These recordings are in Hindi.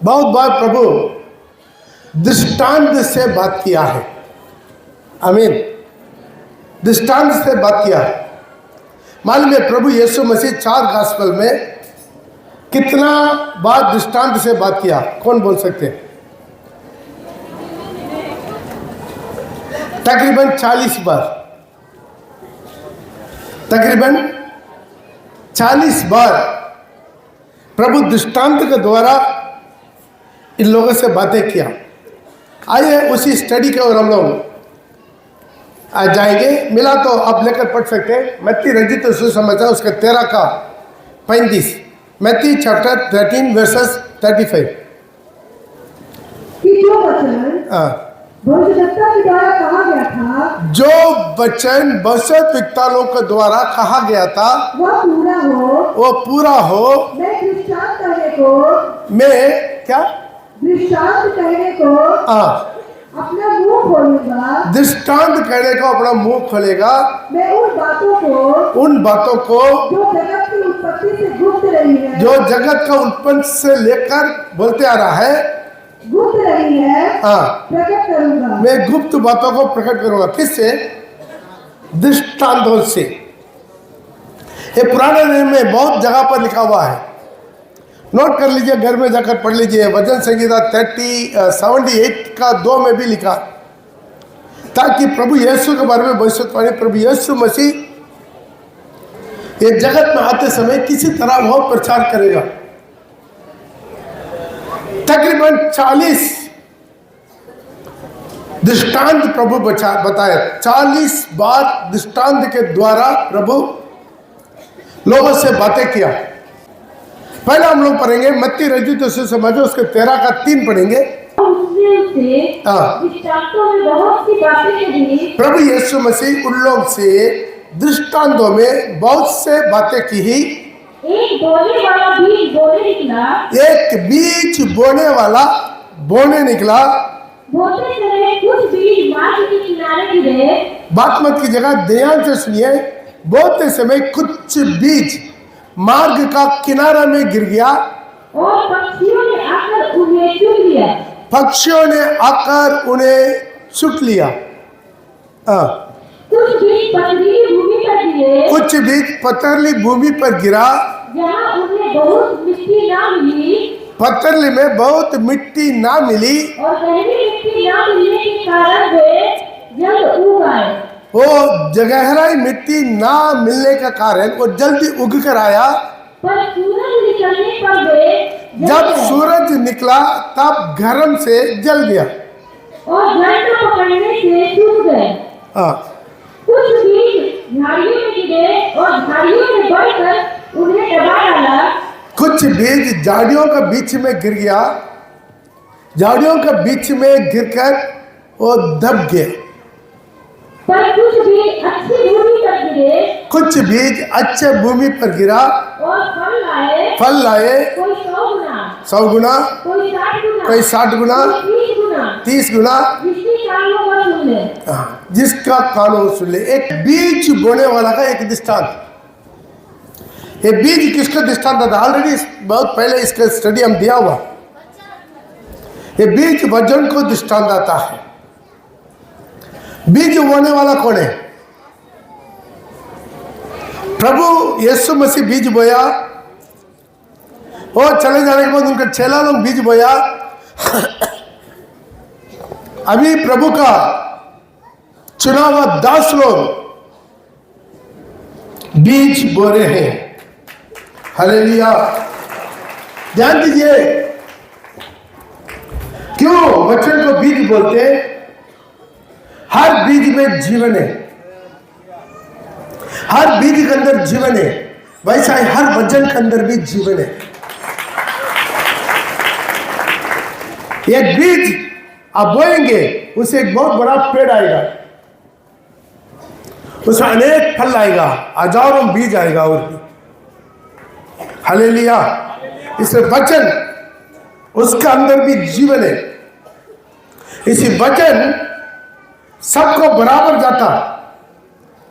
बहुत बार प्रभु दृष्टांत से बात किया है। आमीन। दृष्टांत से बात किया है। मालूम है प्रभु यीशु मसीह 4 गॉस्पेल में कितना बार दृष्टांत से बात किया? कौन बोल सकते हैं? तकरीबन 40 बार। तकरीबन 40 बार प्रभु दृष्टांत के द्वारा इन लोगों से बातें किया। आइए उसी स्टडी के और हम लोग आज जाएंगे। मिला तो आप लेकर पढ़ सकते हैं। मत्ती रचित सुसमाचार उसका 13 का 35। मत्ती चैप्टर 13 वर्सेस 35। जो वचन भविष्यद्वक्ताओं के द्वारा कहा गया था वो पूरा हो। मैं क्या दृष्टांत कहने को अपना मुंह खोलेगा। दृष्टांत कहने को अपना मुंह खोलेगा। मैं उन बातों को जो जगत की उत्पत्ति से गुप्त रही है, जो जगत का उत्पन्न से लेकर बोलते आ रहा है, गुप्त रही है, प्रकट करूंगा। मैं गुप्त बातों को प्रकट करूंगा। किससे? दृष्टांतों से। ये पुराने नियम में बहुत जगह पर लिखा हुआ है। नोट कर लीजिए, घर में जाकर पढ़ लीजिए। वचन संहिता 78 का 2 में भी लिखा, ताकि प्रभु यीशु के बारे में भविष्यवाणी प्रभु यीशु मसीह ये जगत में आते समय किसी तरह वो प्रचार करेगा। तकरीबन 40 दृष्टांत प्रभु बताए। 40 बार दृष्टांत के द्वारा प्रभु लोगों से बातें किया। पहले हम लोग पढ़ेंगे मत्ती रचित सुसमाचार उसके 13 का 3 पढ़ेंगे। प्रभु यीशु मसीह उन लोग से दृष्टांतों में बहुत से बातें की ही। एक बीज बोने वाला बोने निकला। बोते समय कुछ बीज मार्ग के किनारे गिरे। बात मत की जगह ध्यान से सुनिए। बोते समय कुछ बीज मार्ग का किनारा में गिर गया और पक्षियों ने आकर उन्हें चुग लिया। पक्षियों ने आकर उन्हें चुग लिया। कुछ बीज पथरीली भूमि पर गिरे। कुछ बीज पथरीली भूमि पर गिरा, जहाँ उन्हें बहुत मिट्टी ना मिली। पथरीली में बहुत मिट्टी ना मिली और गहरी मिट्टी ना मिलने के कारण वे जल्द उग आए। वो गहराई मिट्टी ना मिलने का कारण वो जल्दी उग कर आया। पर सूरज निकलने पर वे जब सूरज निकला तब गरम से जल गया और जड़ पकड़ने से सूख गए। कुछ बीज झाड़ियों में गिरे और झाड़ियों में बढ़कर उन्हें दबा डाला। कुछ बीज झाड़ियों के बीच में गिर गया, झाड़ियों के बीच में गिरकर वो दब गए। पर कुछ बीज अच्छी भूमि पर गिरे। कुछ बीज अच्छे भूमि पर गिरा और फल लाए। कोई 100 गुना, कोई 60 गुना, 30 गुना। जिसका कान हो सुन ले। एक बीज बोने वाला का एक दृष्टांत। ये बीज किसका दृष्टांत था? ऑलरेडी बहुत पहले इसका स्टडी हम दिया हुआ। ये बीज वचन को दृष्टांत आता है। बीज बोने वाला कौन है? प्रभु यीशु मसीह बीज बोया और चले जाने के बाद उनके चेला लोग बीज बोया। अभी प्रभु का चुना हुआ 10 लोग बीज बो रहे हैं। हालेलुया। ध्यान दीजिए, क्यों वचन को बीज बोलते हैं? हर बीज में जीवन है। हर बीज के अंदर जीवन है। वैसा ही हर वचन के अंदर भी जीवन है। एक बीज आप बोएंगे, उससे एक बहुत बड़ा पेड़ आएगा, उसमें अनेक फल आएगा, हजारों बीज आएगा और भी। हालेलुया। इसलिए वचन उसके अंदर भी जीवन है। इसी वचन सबको बराबर जाता।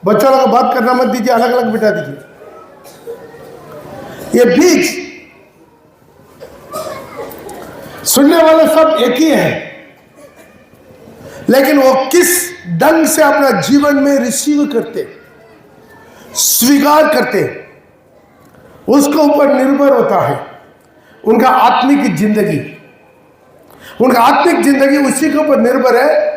बच्चों को बात करना मत दीजिए, अलग अलग बिठा दीजिए। ये बीज सुनने वाले सब एक ही है, लेकिन वो किस ढंग से अपना जीवन में रिसीव करते, स्वीकार करते, उसके ऊपर निर्भर होता है उनका आत्मिक जिंदगी। उनका आत्मिक जिंदगी उसी के ऊपर निर्भर है,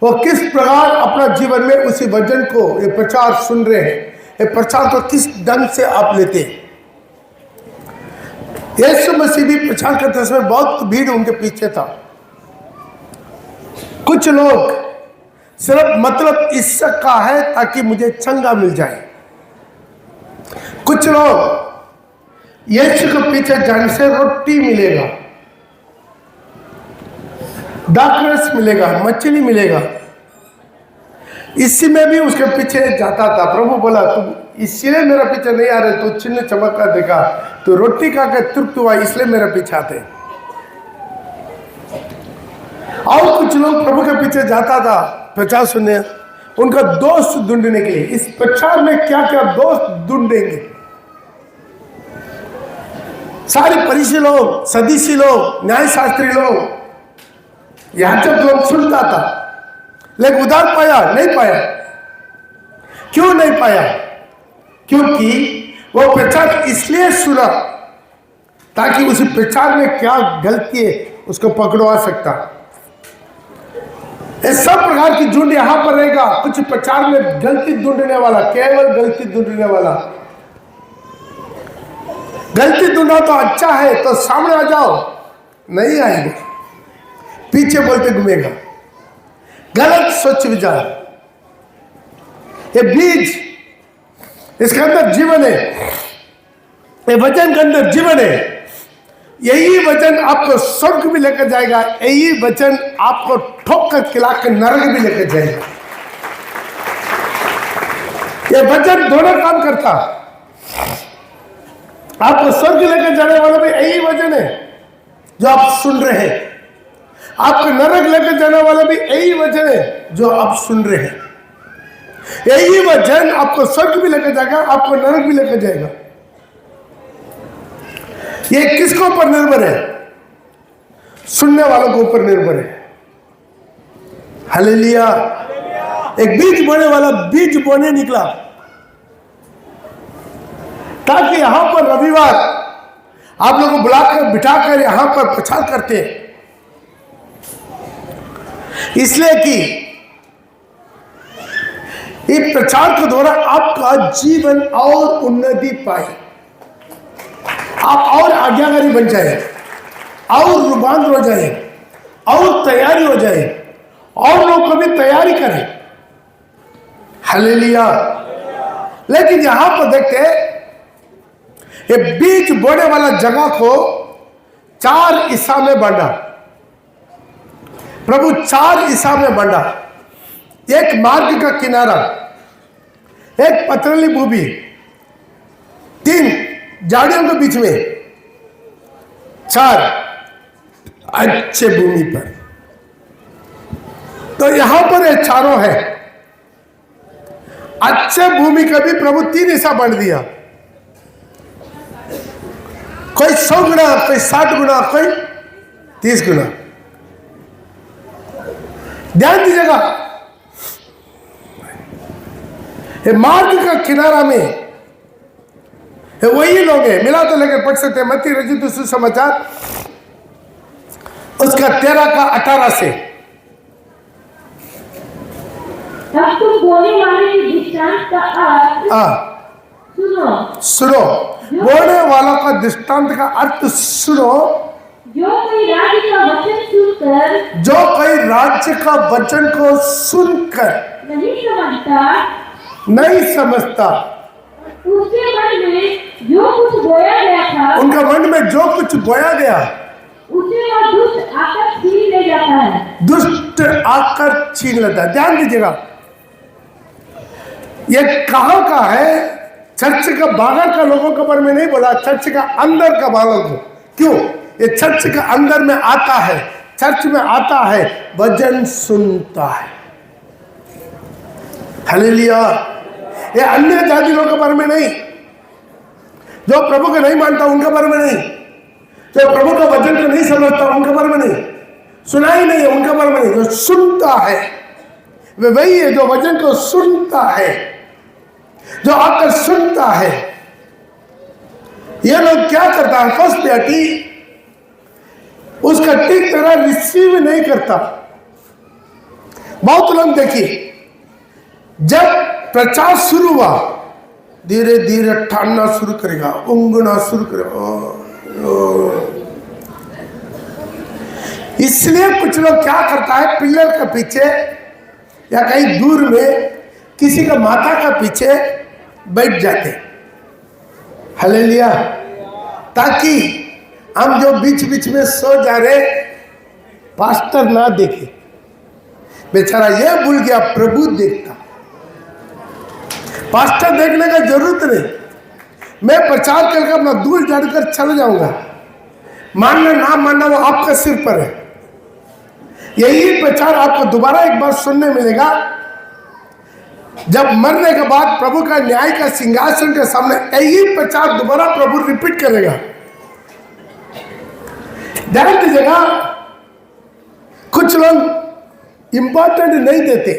वो किस प्रकार अपना जीवन में उसी वचन को, ये प्रचार सुन रहे हैं, ये प्रचार को किस ढंग से आप लेते हैं। यीशु मसीह भी प्रचार करते समय बहुत भीड़ उनके पीछे था। कुछ लोग सिर्फ मतलब इसका है ताकि मुझे चंगा मिल जाए। कुछ लोग यीशु के पीछे जाने से रोटी मिलेगा, दाखरस मिलेगा, मछली मिलेगा, इसी में भी उसके पीछे जाता था। प्रभु बोला तुम इसलिए मेरा पीछे नहीं आ रहे, तू चिन्ह चमत्कार देखा, तो रोटी खा के तृप्त हुआ, इसलिए मेरे पीछे आते। और कुछ लोग प्रभु के पीछे जाता था प्रचार सुनने, उनका दोस्त ढूंढने के लिए। इस प्रचार में क्या क्या दोस्त ढूंढेंगे। सारे फरीसी लोग, सदीसी लोग, न्यायशास्त्री लोग, याजक लोग सुनता था, लेकिन उधार पाया नहीं पाया। क्यों नहीं पाया? क्योंकि वो प्रचार इसलिए सुना ताकि उस प्रचार में क्या गलती है उसको पकड़वा सकता। इस सब प्रकार की झुंड यहां पर रहेगा। कुछ प्रचार में गलती ढूंढने वाला, केवल गलती ढूंढने वाला। गलती ढूंढना तो अच्छा है, तो सामने आ जाओ, नहीं आएगा, पीछे बोलते घूमेगा। गलत सोच विचार, ये बीज, इसके अंदर जीवन है, ये वचन के अंदर जीवन है। यही वचन आपको स्वर्ग भी लेकर जाएगा, यही वचन आपको ठोक कर खिला कर नरक भी लेकर जाएगा। ये वचन दोनों काम करता। आपको स्वर्ग लेकर जाने वाला भी यही वचन है जो आप सुन रहे हैं। आपको नरक लेकर जाने वाला भी यही वचन है जो आप सुन रहे हैं। यही वचन आपको स्वर्ग भी लेकर जाएगा, आपको नरक भी लेकर जाएगा। ये किसके ऊपर निर्भर है? सुनने वालों के ऊपर निर्भर है। हालेलुया। एक बीज बोने वाला बीज बोने निकला ताकि यहां पर रविवार आप लोगों को बुलाकर बिठाकर यहां पर प्रचार करते हैं, इसलिए कि इस प्रचार के द्वारा आपका जीवन और उन्नति पाए, आप और आज्ञाकारी बन जाए, और रूपांतर हो जाए, और तैयारी हो जाए, और लोग कभी तैयारी करें। हालेलुया। लेकिन यहां पर देखते हैं ये बीज बोने वाला जगह को 4 हिस्सा में बांटा। प्रभु 4 हिस्सा में बांटा। एक मार्ग का किनारा, एक पथरीली भूमि, 3 झाड़ियों के बीच में, 4 अच्छे भूमि पर। तो यहां पर ये चारों है। अच्छे भूमि का भी प्रभु 3 हिस्सा बांट दिया। कोई 100 गुना, कोई 60 गुना, कोई 30 गुना। ध्यान दीजिएगा, ये मार्ग का किनारा में वही लोग हैं। मिला तो लेकर पढ़ सकते हैं मत्ती रचित सुसमाचार उसका 13 का 18 से। तब तुम बोने वाले के दृष्टांत का अर्थ सुनो। बोलने वाला का दृष्टांत का अर्थ सुनो। जो कोई राज्य का वचन सुनकर, जो कोई राज्य का वचन को सुनकर नहीं समझता, उसके मन में जो कुछ बोया गया था, उनका मन में जो कुछ बोया गया, उसे वह दुष्ट आकर छीन ले जाता है। दुष्ट आकर छीन लेता है। ध्यान दीजिएगा, ये कहां का है? चर्च का बाहर का लोगों के बारे में नहीं बोला, चर्च का अंदर का बालों को। क्यों? ये चर्च के अंदर में आता है, चर्च में आता है, वचन सुनता है। हालेलुया। ये अन्य जाति लोगों के बारे में नहीं, जो प्रभु को नहीं मानता उनके बारे में नहीं, जो प्रभु का वचन को नहीं समझता उनके बारे में नहीं, सुना ही नहीं है उनके बारे में नहीं, जो सुनता है वे वही है जो वचन को सुनता है, जो आकर सुनता है। ये लोग क्या करता है, फर्स्ट बेटी उसका ठीक तरह रिसीव नहीं करता। बहुत लोग देखिए, जब प्रचार शुरू हुआ धीरे धीरे ठानना शुरू करेगा, ऊँगना शुरू करेगा। इसलिए कुछ लोग क्या करता है, पिलर के पीछे या कहीं दूर में किसी का माथा का पीछे बैठ जाते, हालेलुया, ताकि हम जो बीच बीच में सो जा रहे पास्टर ना देखे। बेचारा ये भूल गया प्रभु देखता। पास्टर देखने का जरूरत नहीं, मैं प्रचार करके अपना दूर जाकर चल जाऊंगा, मानना ना मानना वो आपका सिर पर है। यही प्रचार आपको दोबारा एक बार सुनने मिलेगा जब मरने के बाद प्रभु का न्याय का सिंहासन के सामने। यही प्रचार दोबारा प्रभु रिपीट करेगा। ध्यान दीजिएगा, कुछ लोग इंपॉर्टेंट नहीं देते,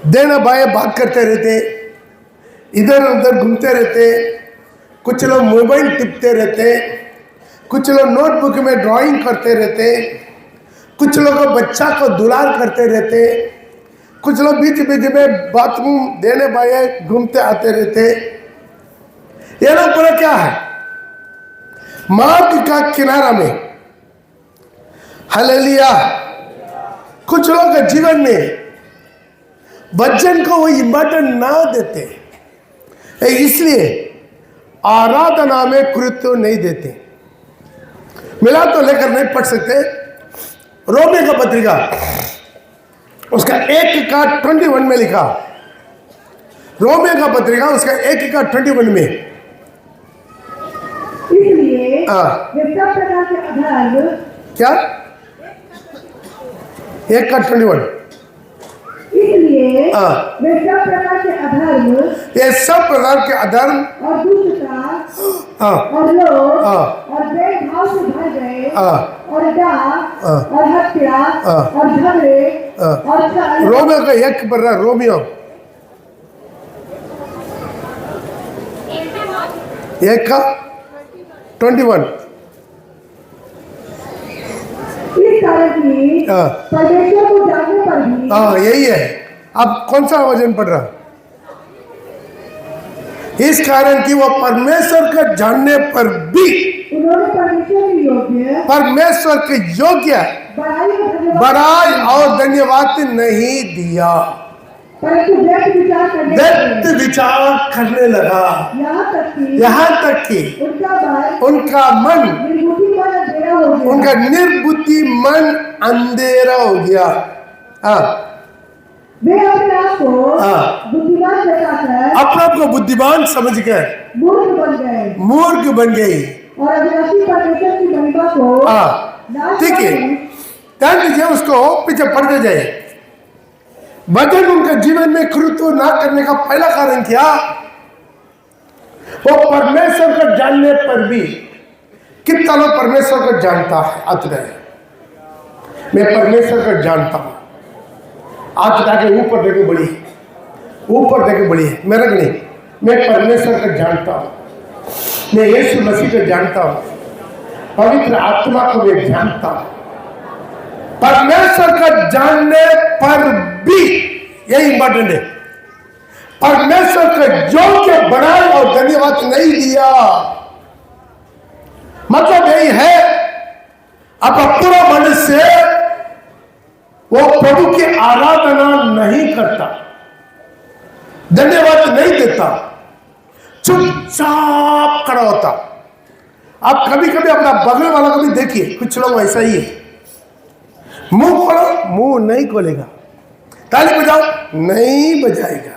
देना बाया बात करते रहते, इधर उधर घूमते रहते, कुछ लोग मोबाइल टिपते रहते, कुछ लोग नोटबुक में ड्राइंग करते रहते, कुछ लोग बच्चा को दुलार करते रहते, कुछ लोग बीच बीच में बाथरूम देने बाए घूमते आते रहते। ये लोग पूरा क्या है, मार्ग का किनारा में, हालेलुया। कुछ लोग के जीवन में वचन को वो इम्पोर्टेंट ना देते, इसलिए आराधना में कृत्य नहीं देते। मिला तो लेकर नहीं पढ़ सकते। रोमियो का पत्रिका उसका 1:21 में लिखा, रोमियो का पत्रिका उसका 1:21 में, इसलिए वे सब प्रकार के अधर्म, क्या 1:21, इसलिए वे सब प्रकार के अधर्म, ये सब प्रकार के अधर्म और दुष्टता और लोभ और भेदभाव से भर गए और डाह और हत्या और झगड़े और छल। रोमियो का 1 पढ़ रहा, रोमियो 1:21। इस कारण की परमेश्वर को जानने पर भी, यही है। अब कौन सा वचन पढ़ रहा, इस कारण कि वो परमेश्वर को जानने पर भी उन्होंने परमेश्वर के योग्य बड़ाई और धन्यवाद नहीं दिया, परंतु व्यक्त विचार करने लगा, यहाँ तक कि उनका मन, उनका निर्बुद्धि मन अंधेरा हो गया। वे अपने आप को बुद्धिमान बताकर, अपने आप को बुद्धिमान समझकर मूर्ख बन गई और अविनाशी परमेश्वर की महिमा को, ठीक है, ध्यान दीजिए, उसको पीछे पढ़ते जाए। वचन उनके जीवन में कृत्य ना करने का पहला कारण क्या, वो परमेश्वर को जानने पर भी, कितना लोग परमेश्वर को जानता है, अतः मैं परमेश्वर को जानता हूं, आज जाके ऊपर देखे बड़ी, ऊपर देखे बड़ी है, मेरा नहीं, मैं परमेश्वर को जानता हूं, मैं यीशु मसीह को जानता हूं, पवित्र आत्मा को मैं जानता हूं। परमेश्वर को जानने पर भी यही इंपॉर्टेंट है, परमेश्वर को योग्य बड़ाई और धन्यवाद नहीं दिया। मतलब यही है, अपना पूरा मन से वो प्रभु की आराधना नहीं करता, धन्यवाद नहीं देता, चुपचाप खड़ा होता। आप कभी कभी अपना बगल वाला को भी देखिए, कुछ लोग ऐसा ही है, मुंह खोलो मुंह नहीं खोलेगा, ताली बजाओ नहीं बजाएगा,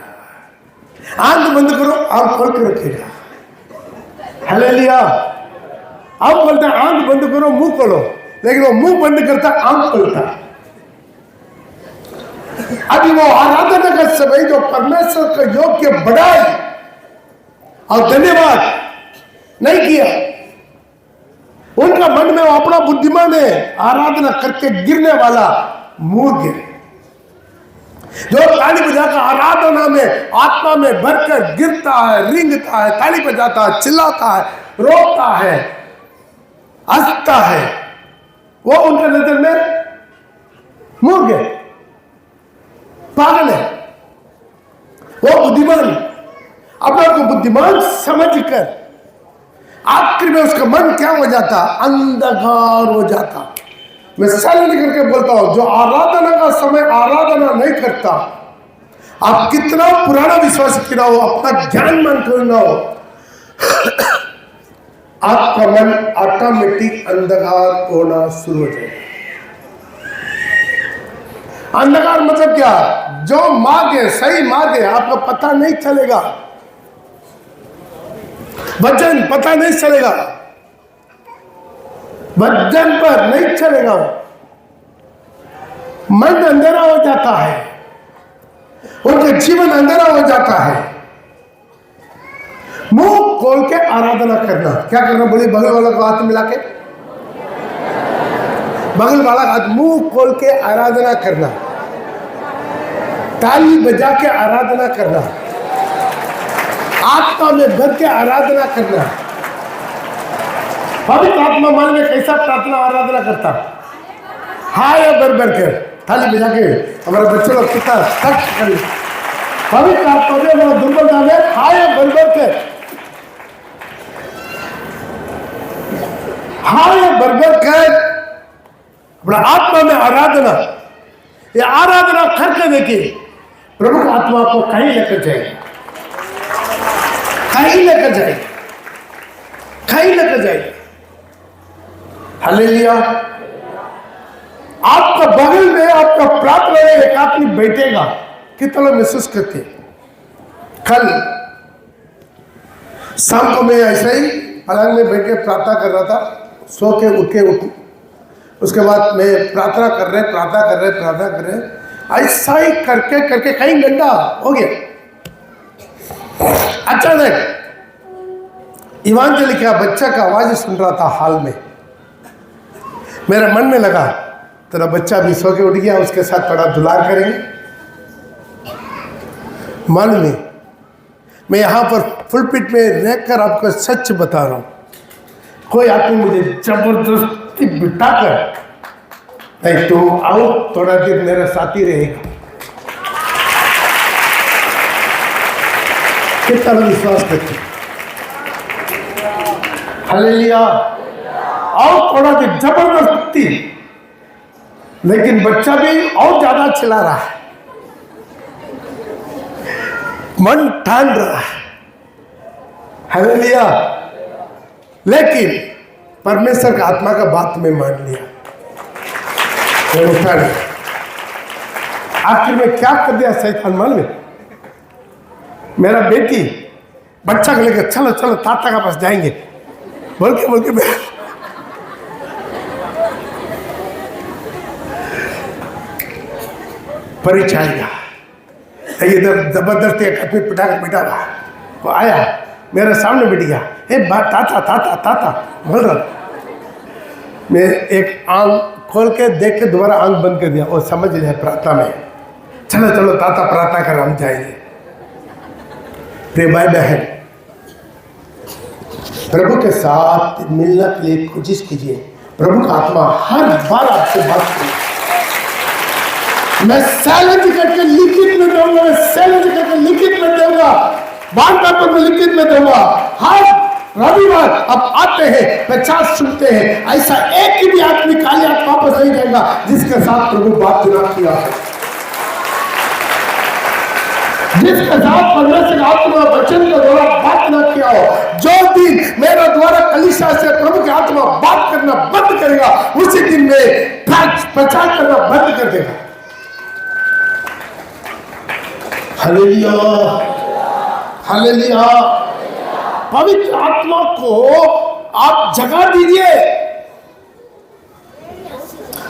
आंख बंद करो आंख खोल के रखेगा, हालेलुया। आप बोलते हैं आंख बंद करो मुंह खोलो, लेकिन वो मुंह बंद करता आंख खोलता। अभी वो आराधना का समय जो परमेश्वर का योग्य बढ़ाई और धन्यवाद नहीं किया, उनका मन में वो अपना बुद्धिमान है, आराधना करके गिरने वाला मूर्ख है। जो ताली बजाकर आराधना में आत्मा में भरकर गिरता है, रिंगता है, ताली बजाता है, चिल्लाता है, रोता है, हंसता है, वो उनके नजर में मूर्ख है, पागल है। वो बुद्धिमान, अपने को बुद्धिमान समझकर आखिर में उसका मन क्या हो जाता, अंधकार हो जाता। मैं सैलूट करके बोलता हूं, जो आराधना का समय आराधना नहीं करता, आप कितना पुराना विश्वास किया हो, अपना ज्ञान मान क्यों ना हो, आपका मन ऑटोमेटिक अंधकार होना शुरू हो जाएगा। अंधकार मतलब क्या? जो मार्ग है, सही मार्ग है, आपको पता नहीं चलेगा, वचन पता नहीं चलेगा, वचन पर नहीं चलेगा, मन अंधेरा हो जाता है, उनका जीवन अंधेरा हो जाता है। मुंह खोल के आराधना करना, क्या करना? बोलिए, बगल वाला को हाथ मिला के, बगल वाला हाथ, मुंह खोल के आराधना करना, ताली बजा के आराधना करना, आत्मा में भर के आराधना करना। पवित्र आत्मा मन में कैसा प्रार्थना आराधना करता? हाय भर भर के ताली बजा के। हमारे बच्चे लोग कितना कष्ट करें, पवित्र आत्मा में हमारा दुर्बलता में हाय भर भर के, हाय भर भर कर अपना आत्मा में आराधना। ये आराधना करके देखिए, प्रभु का आत्मा को कहीं लेकर जाएगी, कहीं लेकर जाएगी, कहीं लेकर जाएगी। हालेलुया। आपका बगल में आपका प्रार्थना में एक आदमी बैठेगा, कितना महसूस करते? कल शाम को मैं ऐसे ही पलंग में बैठ के प्रार्थना कर रहा था, सो के उठ, उसके बाद मैं प्रार्थना कर रहे, ऐसा ही करके कहीं घंटा हो गया। अचानक इवांजली का बच्चा का आवाज सुन रहा था हाल में। मेरा मन में लगा, तेरा बच्चा भी सो के उठ गया, उसके साथ थोड़ा दुलार करेंगे। मन में मैं यहाँ पर फुलपिट में रहकर आपको सच बता रहा हूँ, कोई आदमी मुझे जबरदस्ती बिठाकर, नहीं तू आओ थोड़ा देर मेरा साथी रहेगा, कितना विश्वास करते? हालेलुया। आओ थोड़ा देर, जबरदस्ती। लेकिन बच्चा भी और ज्यादा चिल्ला रहा है, मन ठान रहा है। हालेलुया। लेकिन परमेश्वर का आत्मा का बात में मान लिया, मैं उठा नहीं। आखिर में क्या कर दिया शैतान मालूम है? मेरा बेटी बच्चा को लेकर चलो चलो ताता का पास जाएंगे बोल के मेरा परीक्षा आएगा। इधर जबरदस्ती एक आदमी पिटा कर बैठा रहा, वो आया मेरे सामने बैठ गया, ताता ताता ताता बोल रहा। मैं एक आंख खोल के देख के दोबारा आंख बंद कर दिया, और समझ लिया प्रार्थना में, चलो चलो ताता प्रार्थना कर, हम जाएंगे। प्रिय भाई बहन, प्रभु के साथ मिलने के लिए कोशिश कीजिए। प्रभु का आत्मा हर बार आपसे बात करे। मैं सैलेंज करके लिखित में दूंगा, मैं सैलेंज करके लिखित में दूंगा, बार पेपर में लिखित में दूंगा। हर रविवार आप आते हैं, 50 सुनते हैं, ऐसा एक भी आदमी खाली हाथ वापस नहीं जाएगा जिसके साथ प्रभु बात ना किया है, जिसके साथ परमेश्वर आत्मा वचन के द्वारा बात ना किया हो। जो दिन मेरा द्वारा कलीसिया से प्रभु की आत्मा बात करना बंद करेगा, उसी दिन में प्रचार करना बंद कर देगा। Hallelujah, hallelujah. पवित्र आत्मा को आप जगा दीजिए।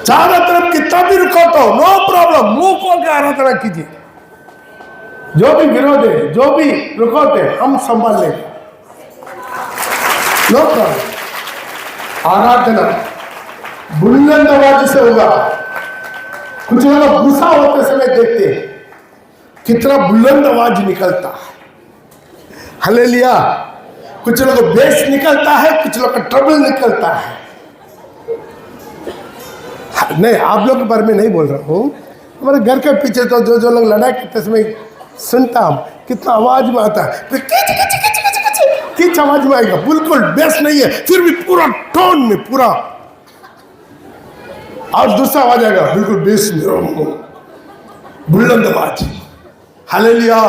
चारों तरफ कितना भी रुको तो नो प्रॉब्लम, मुंह खोल के आराधना कीजिए। जो भी विरोध है, जो भी रुकावट है, हम संभाल लेंगे, नो प्रॉब्लम। आराधना बुलंद आवाज से होगा। कुछ लोग गुस्सा होते समय देखते हैं कितना बुलंद आवाज निकलता है, हालेलुया। कुछ लोग का बेस निकलता है, कुछ लोग का ट्रबल निकलता है। नहीं, आप लोग के बारे में नहीं बोल रहा हूँ, हमारे घर के पीछे तो जो लोग लड़ाई करते समय सुनता हूँ कितना आवाज में आता है, तो किच आवाज में आएगा, बिल्कुल बेस नहीं है, फिर भी पूरा टोन में पूरा। और दूसरा आवाज आएगा बिल्कुल बेस में, बुलंद आवाज, हालेलुया।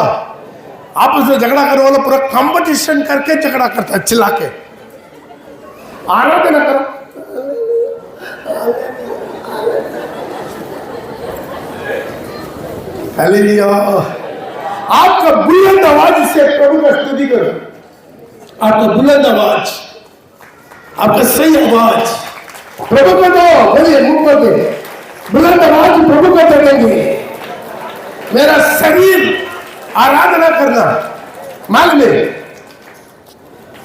आपस में झगड़ा करने वाला पूरा कंपटीशन करके झगड़ा करता है, चिल्ला के। आराधना करो, हालेलुया। आपका बुलंद आवाज से प्रभु का स्तुति करो। आपका बुलंद आवाज, आपका सही आवाज प्रभु को दो, बोलिए मुंह पर दो, बुलंद आवाज प्रभु को देंगे। मेरा शरीर आराधना करना। मालूम है,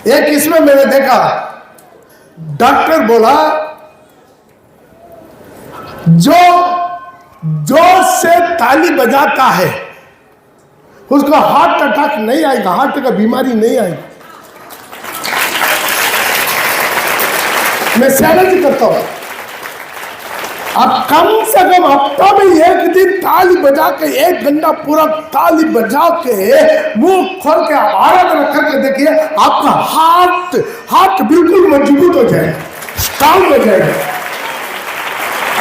एक इसमें मैंने देखा, डॉक्टर बोला जो जोर से ताली बजाता है उसको हार्ट अटैक नहीं आएगा, हार्ट का बीमारी नहीं आएगी। मैं चैलेंज करता हूं, आप कम से कम हफ्ता में एक दिन ताली बजा के, 1 घंटा पूरा ताली बजा के, मुंह खोल के आराधना करके देखिए, आपका हार्ट बिल्कुल मजबूत हो जाएगा, स्ट्रांग हो जाएगा,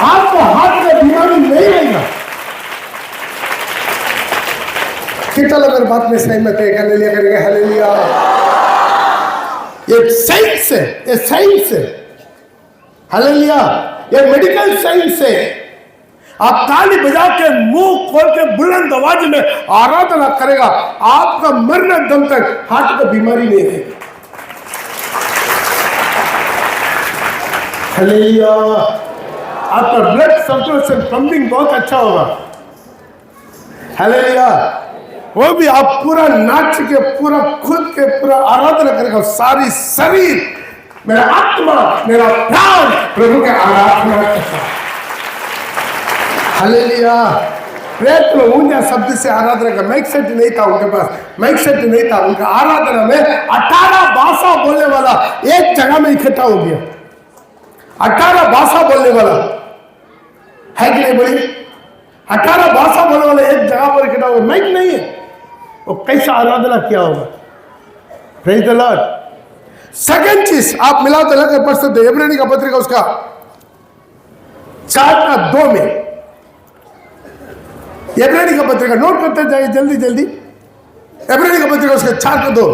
आपको हार्ट का बीमारी नहीं आएगा। कितना लोग बात में सहमत है? हालेलुया करेंगे, हालेलुया। ये साइंस है, ये साइंस है, हालेलुया। ये मेडिकल साइंस है। आप ताली बजा के, मुंह खोल के, बुलंद आवाज में आराधना करेगा, आपका मरने दम तक हार्ट का बीमारी नहीं है। हालेलुया। आपका ब्लड सर्कुलेशन पंपिंग बहुत अच्छा होगा, हालेलुया। वो भी आप पूरा नाच के, पूरा खुद के, पूरा आराधना करेगा, सारी शरीर, मेरा आत्मा, मेरा प्राण प्रभु के आराधना करता है, हालेलुया। प्रेत में ऊंचा शब्द से आराधना का माइक सेट नहीं था उनके पास, माइक सेट नहीं था उनका। आराधना में 18 भाषा बोलने वाला एक जगह में इकट्ठा हो गया, 18 भाषा बोलने वाला है कि नहीं? बोलिए, 18 भाषा बोलने वाला एक जगह पर इकट्ठा हो, माइक नहीं है, वो कैसा आराधना किया होगा? Praise the Lord. सेकंड चीज आप मिला तो लगे पढ़ सकते, इब्रानी का पत्रिका उसका 4:2 में, इब्रानी का पत्रिका नोट करते जाइए जल्दी जल्दी। इब्रानी का पत्रिका उसका 4:2।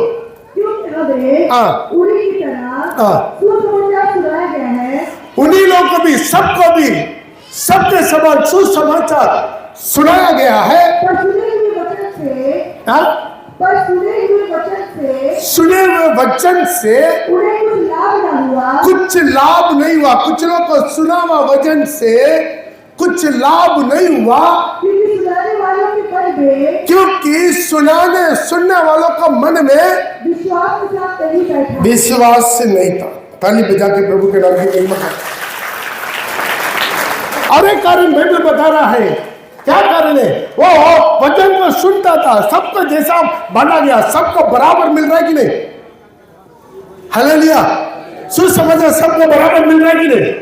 उन्हीं लोगों को भी, सबको भी, सबके समान सुसमाचार सुनाया गया है, सुने हुए वचन से कुछ लाभ नहीं हुआ। कुछ लोग को सुना हुआ वचन से कुछ लाभ नहीं हुआ, क्योंकि सुनने वालों का मन में विश्वास नहीं था। ताली बजा के प्रभु के नाम की महिमा। और एक कारण बाइबल बता रहा है, क्या कारण है? वो वचन को सुनता था, सबको जैसा बांटा गया, सबको बराबर मिल रहा है कि नहीं? हालेलुया। सुसमाचार सबको बराबर मिल रहा है कि नहीं?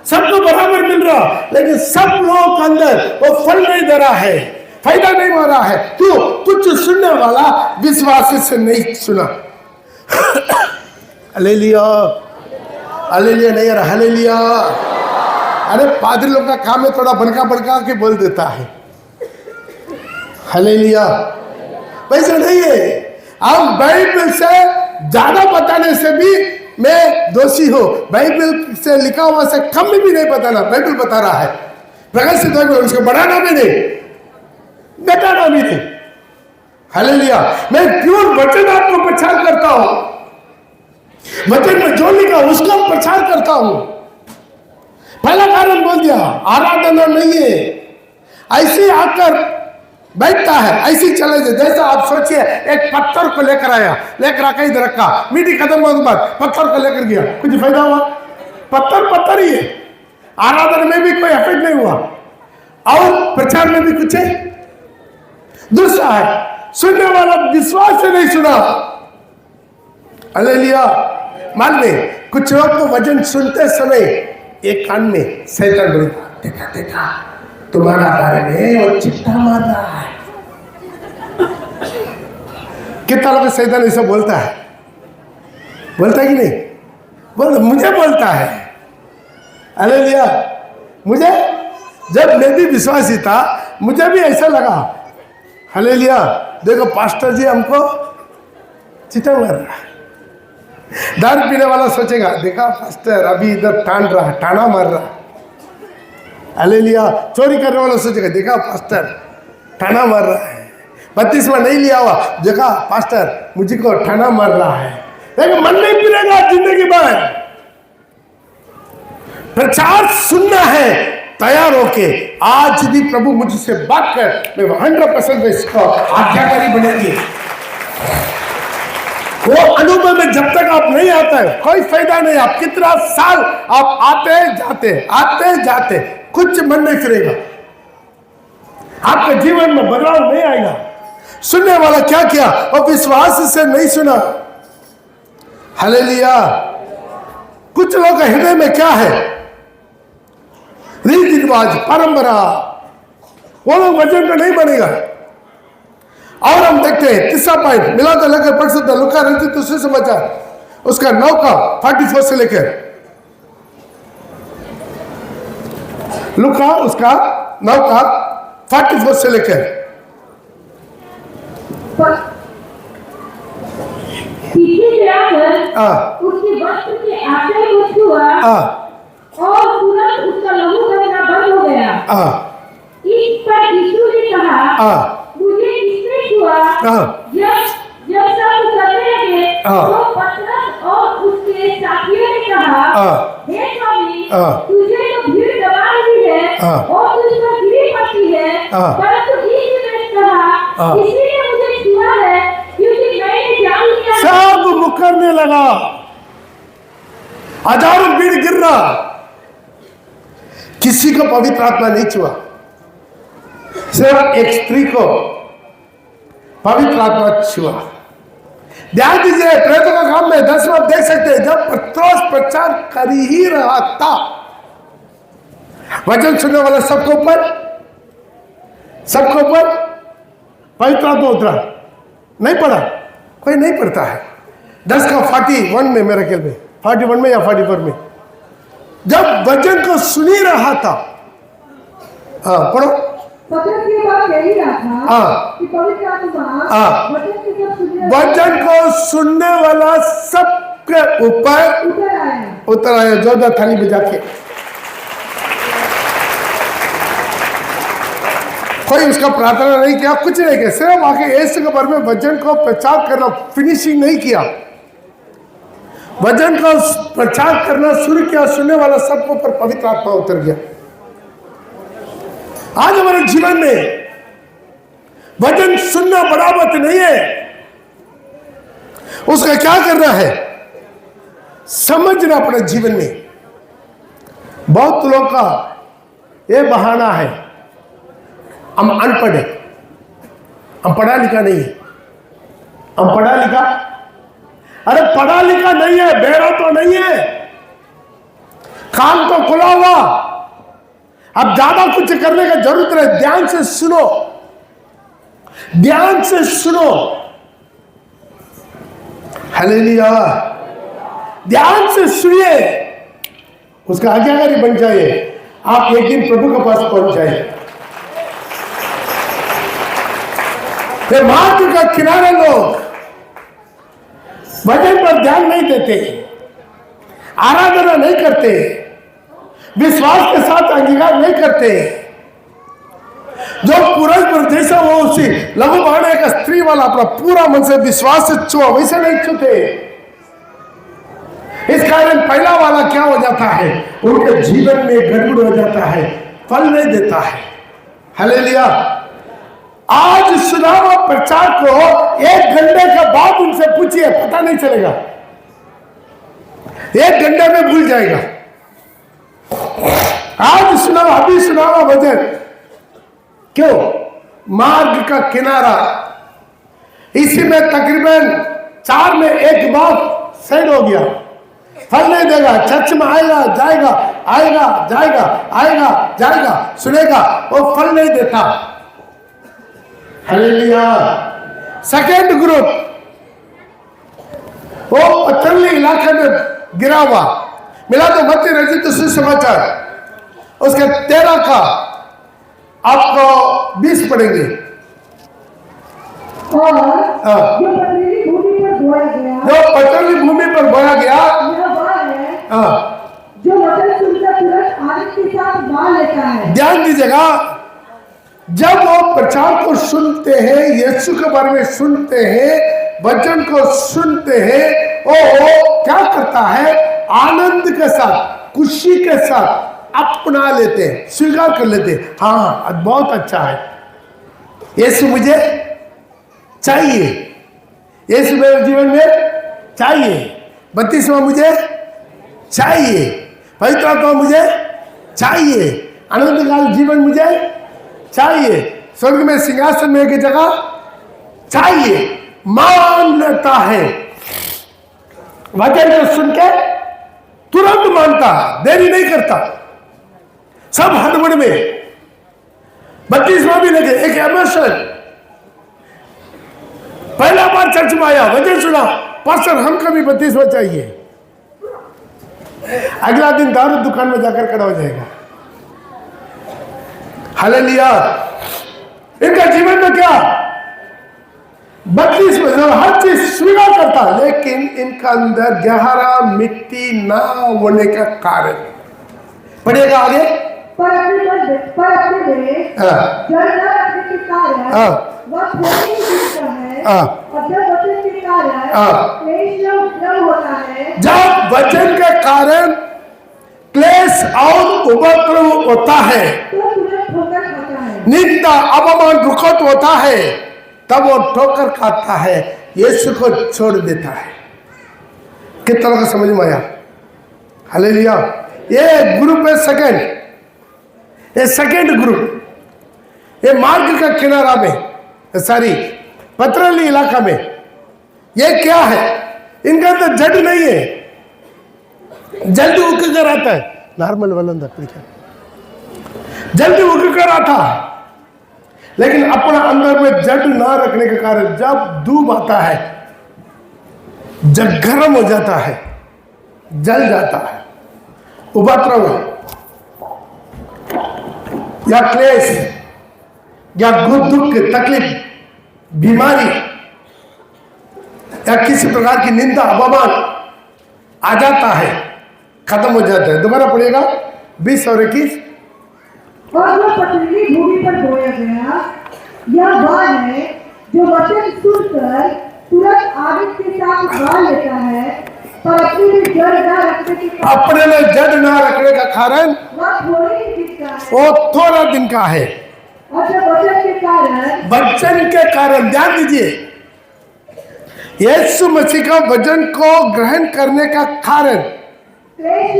सबको बराबर मिल रहा, लेकिन सब लोगों के अंदर वो फल नहीं दे रहा है, फायदा नहीं हो रहा है। क्यों? कुछ सुनने वाला विश्वास से नहीं सुना। हालेलुया, हालेलुया नहीं रहा, हालेलुया। अरे पादरी लोग का काम है थोड़ा बनका के बोल देता है, हालेलुया। वैसे नहीं है। हम बाइबल से ज्यादा बताने से भी मैं दोषी हूं, बाइबल से लिखा हुआ से कम में भी नहीं बताना। बाइबल बता रहा है, प्रकाशित बाइबल, उसको बढ़ाना भी नहीं, घटाना भी नहीं, हालेलुया। मैं प्योर वचन आपको प्रचार करता हूं, वचन में जो लिखा उसका प्रचार करता हूं। पहला कारण बोल दिया, आराधना नहीं है, ऐसे आकर बैठता है, ऐसे चले जाए। जैसा आप सोचिए, एक पत्थर को लेकर आया, लेकर आकर इधर रखा, मीठी खत्म होने के बाद पत्थर को लेकर गया, कुछ फायदा हुआ? पत्थर पत्थर ही है। आराधना में भी कोई इफेक्ट नहीं हुआ और प्रचार में भी कुछ है। दूसरा है सुनने वाला विश्वास से नहीं सुना। हालेलुया। मान ले कुछ लोग तो वचन सुनते समय एक कान में शैतान बोलता, देखा देखा तुम्हारा बारे में वो चिट्ठा मार रहा है। कितना लोग शैतान ऐसा बोलता है? बोलता है कि नहीं? बोल, मुझे बोलता है। हालेलुया। मुझे जब मैं भी विश्वासी था मुझे भी ऐसा लगा। हालेलुया। देखो पास्टर जी हमको चिट्ठा मार रहा है। दारू पीने वाला सोचेगा, देखा पास्टर अभी इधर टाना मार रहा है। हालेलुया। चोरी करने वाला सोचेगा, देखा पास्टर टाना मार रहा है। बत्तीसवां नहीं लिया हुआ, देखा पास्टर मुझे को ठाना मार रहा है। लेकिन मन नहीं पिरेगा जिंदगी भर। प्रचार सुनना है तैयार होके। आज भी प्रभु मुझसे बात कर, मैं 100% इसको आज्ञाकारी बनेगी। वो अनुभव में जब तक आप नहीं आते हैं कोई फायदा नहीं। आप कितना साल आप आते जाते कुछ मन नहीं करेगा। आपके जीवन में बदलाव नहीं आएगा। सुनने वाला क्या किया? और विश्वास से नहीं सुना। हालेलुया। कुछ लोगों के हृदय में क्या है? रीति रिवाज, परंपरा। वो लोग वचन पे नहीं बनेगा। और हम देखते हैं तीसरा पॉइंट मिला तो लेकर पढ़ सकते हैं। लुका रचित सुसमाचार उसका 9 का 44 से लेकर, लुका उसका 9 का 44 से लेकर। पीछे से आकर उसके वस्त्र के आटे को छुआ और तुरंत उसका लहू बहना बंद हो गया। इस पर यीशु ने कहा, मुझे किसने छुआ? जब सब करने लगे तो पतरस और उसके साथियों ने कहा, हे स्वामी, तुझे तो भीड़ दबा रही है और तुझ पर गिरी पड़ती है, परंतु यीशु ने कहा, किसी ने मुझे छुआ है क्योंकि मैंने जान लिया। सब मुकरने लगा, हजारों भीड़ गिर रहा, किसी को पवित्र आत्मा नहीं छुआ। सिर्फ एक स्त्री को पवित्र आत्मा छुआ। ध्यान दीजिए, प्रेतों का काम में 10 आप देख सकते हैं। जब पत्रोस प्रचार कर ही रहा था, वचन सुनने वाला सबको ऊपर पवित्र आत्मा उतरा। नहीं पढ़ा, कोई नहीं पढ़ता है। 10 का 41 में, मेरे ख्याल में 41 में या 44 में, जब वचन को सुनी रहा था। हाँ पढ़ो। पतरस के बाद कह ही रहा था कि पवित्र आत्मा वचन को सुनने वाला सबके ऊपर उतर आया। जोरदार थाली बजा के। कोई उसका प्रार्थना नहीं किया, कुछ नहीं किया, सिर्फ आके यीशु के बारे में वचन को प्रचार करना, फिनिशिंग नहीं किया। वचन को प्रचार करना शुरू किया, सुनने वाला सबके ऊपर पवित्र आत्मा उतर गया। आज हमारे जीवन में वचन सुनना बड़ा बात नहीं है। उसका क्या करना है? समझना अपने जीवन में। बहुत लोगों का यह बहाना है, हम अनपढ़ है, हम पढ़ा लिखा नहीं है। हम पढ़ा लिखा, अरे पढ़ा लिखा नहीं है, बेड़ा तो नहीं है, कान तो खुला हुआ। अब ज्यादा कुछ करने का जरूरत नहीं। ध्यान से सुनो, ध्यान से सुनो। हालेलुया। ध्यान से सुनिए, उसका आज्ञाकारी बन जाइए। आप एक दिन प्रभु के पास पहुंच जाइए। मार्ग का किनारे लोग वचन पर ध्यान नहीं देते, आराधना नहीं करते, विश्वास के साथ अंगीकार नहीं करते। जो पुरुष जैसा वो उसी लघु भाड़े का स्त्री वाला अपना पूरा मन से विश्वास से छुआ, वैसे नहीं छूते। इस कारण पहला वाला क्या हो जाता है? उनके जीवन में गड़बड़ हो जाता है, फल नहीं देता है। हालेलुया। आज सुनावा प्रचार को 1 घंटे के बाद उनसे पूछिए, पता नहीं चलेगा। 1 घंटे में भूल जाएगा। आज सुनाओ, अभी सुनाओ भजन। क्यों? मार्ग का किनारा, इसी में तकरीबन 4 में 1 बात साइड हो गया, फल नहीं देगा। चर्च में आएगा जाएगा, आएगा जाएगा, आएगा जाएगा, सुनेगा, वो फल नहीं देता। हालेलुया। सेकेंड ग्रुप, वो पथरीले इलाके में गिरा हुआ। मिला तो मत्ती रचित सुसमाचार उसके 13 का आपको 20 पढ़ेंगे। और जो पथरीली भूमि पर बोया गया, जो पथरीली भूमि पर बोया गया, यह वह है जो वचन सुनकर तुरंत आनंद के साथ मान लेता है। ध्यान दीजिएगा, जब वो प्रचार को सुनते हैं, यीशु के बारे में सुनते हैं, वचन को सुनते हैं, वो क्या करता है? आनंद के साथ, खुशी के साथ अपना लेते हैं, स्वीकार कर लेते हैं। हाँ, बहुत अच्छा है, यीशु मुझे चाहिए, यीशु मेरे जीवन में चाहिए, बपतिस्मा मुझे चाहिए, पवित्र आत्मा मुझे चाहिए, आनंदकाल जीवन मुझे चाहिए, स्वर्ग में सिंहासन में एक जगह चाहिए। मान लेता है, वचन को सुन के तुरंत मानता, देरी नहीं करता। सब हड़बड़ में बपतिस्मा भी लगे, एक इमोशन। पहला बार चर्च में आया, वचन सुना, पास्टर हमको भी बपतिस्मा चाहिए, अगला दिन दारू दुकान में जाकर खड़ा हो जाएगा। हालेलुया। इनका जीवन में क्या? बपतिस्मा, हर चीज स्वीकार करता, लेकिन इनका अंदर गहरा मिट्टी ना होने का कारण। पढ़िएगा आगे। पर अपने में जड़ न रखने के कारण वह थोड़ी ही दिखता है, और जब वचन के कारण क्लेश होता है, जब वचन के कारण क्लेश और उपद्रव होता है, तो तुरंत ठोकर खाता है। निंदा अपमान दुखद होता है, तब वो ठोकर खाता है, यीशु को छोड़ देता है। किस तरह का समझ में आया? हालेलुया। ये ग्रुप है सेकंड, ये सेकंड ग्रुप, ये मार्ग का किनारा में, सॉरी पथरीली इलाका में, ये क्या है? इनका तो जड़ नहीं है, जल्दी उग कर आता है, नॉर्मल वाला जल्दी उग कर आता है, लेकिन अपना अंदर में जड़ ना रखने के कारण जब धूप आता है, जब गर्म हो जाता है, जल जाता है, उपद्रव या क्लेश या दुख, तकलीफ, बीमारी या किसी प्रकार की निंदा अपमान आ जाता है, खत्म हो जाता है। दोबारा पढ़िएगा 20 और 21। और जो पथरीली भूमि पर बोया गया, यह वह है जो वचन सुनकर तुरंत आनंद के साथ मान लेता है, पर अपने में जड़ न रखने के कारण, अपने में जड़ ना रखने का कारण वह थोड़ी ही दिखता है, वो थोड़ा दिन का है। और जब वचन के कारण, ध्यान दीजिए, यीशु मसीह का वचन को ग्रहण करने का कारण क्लेश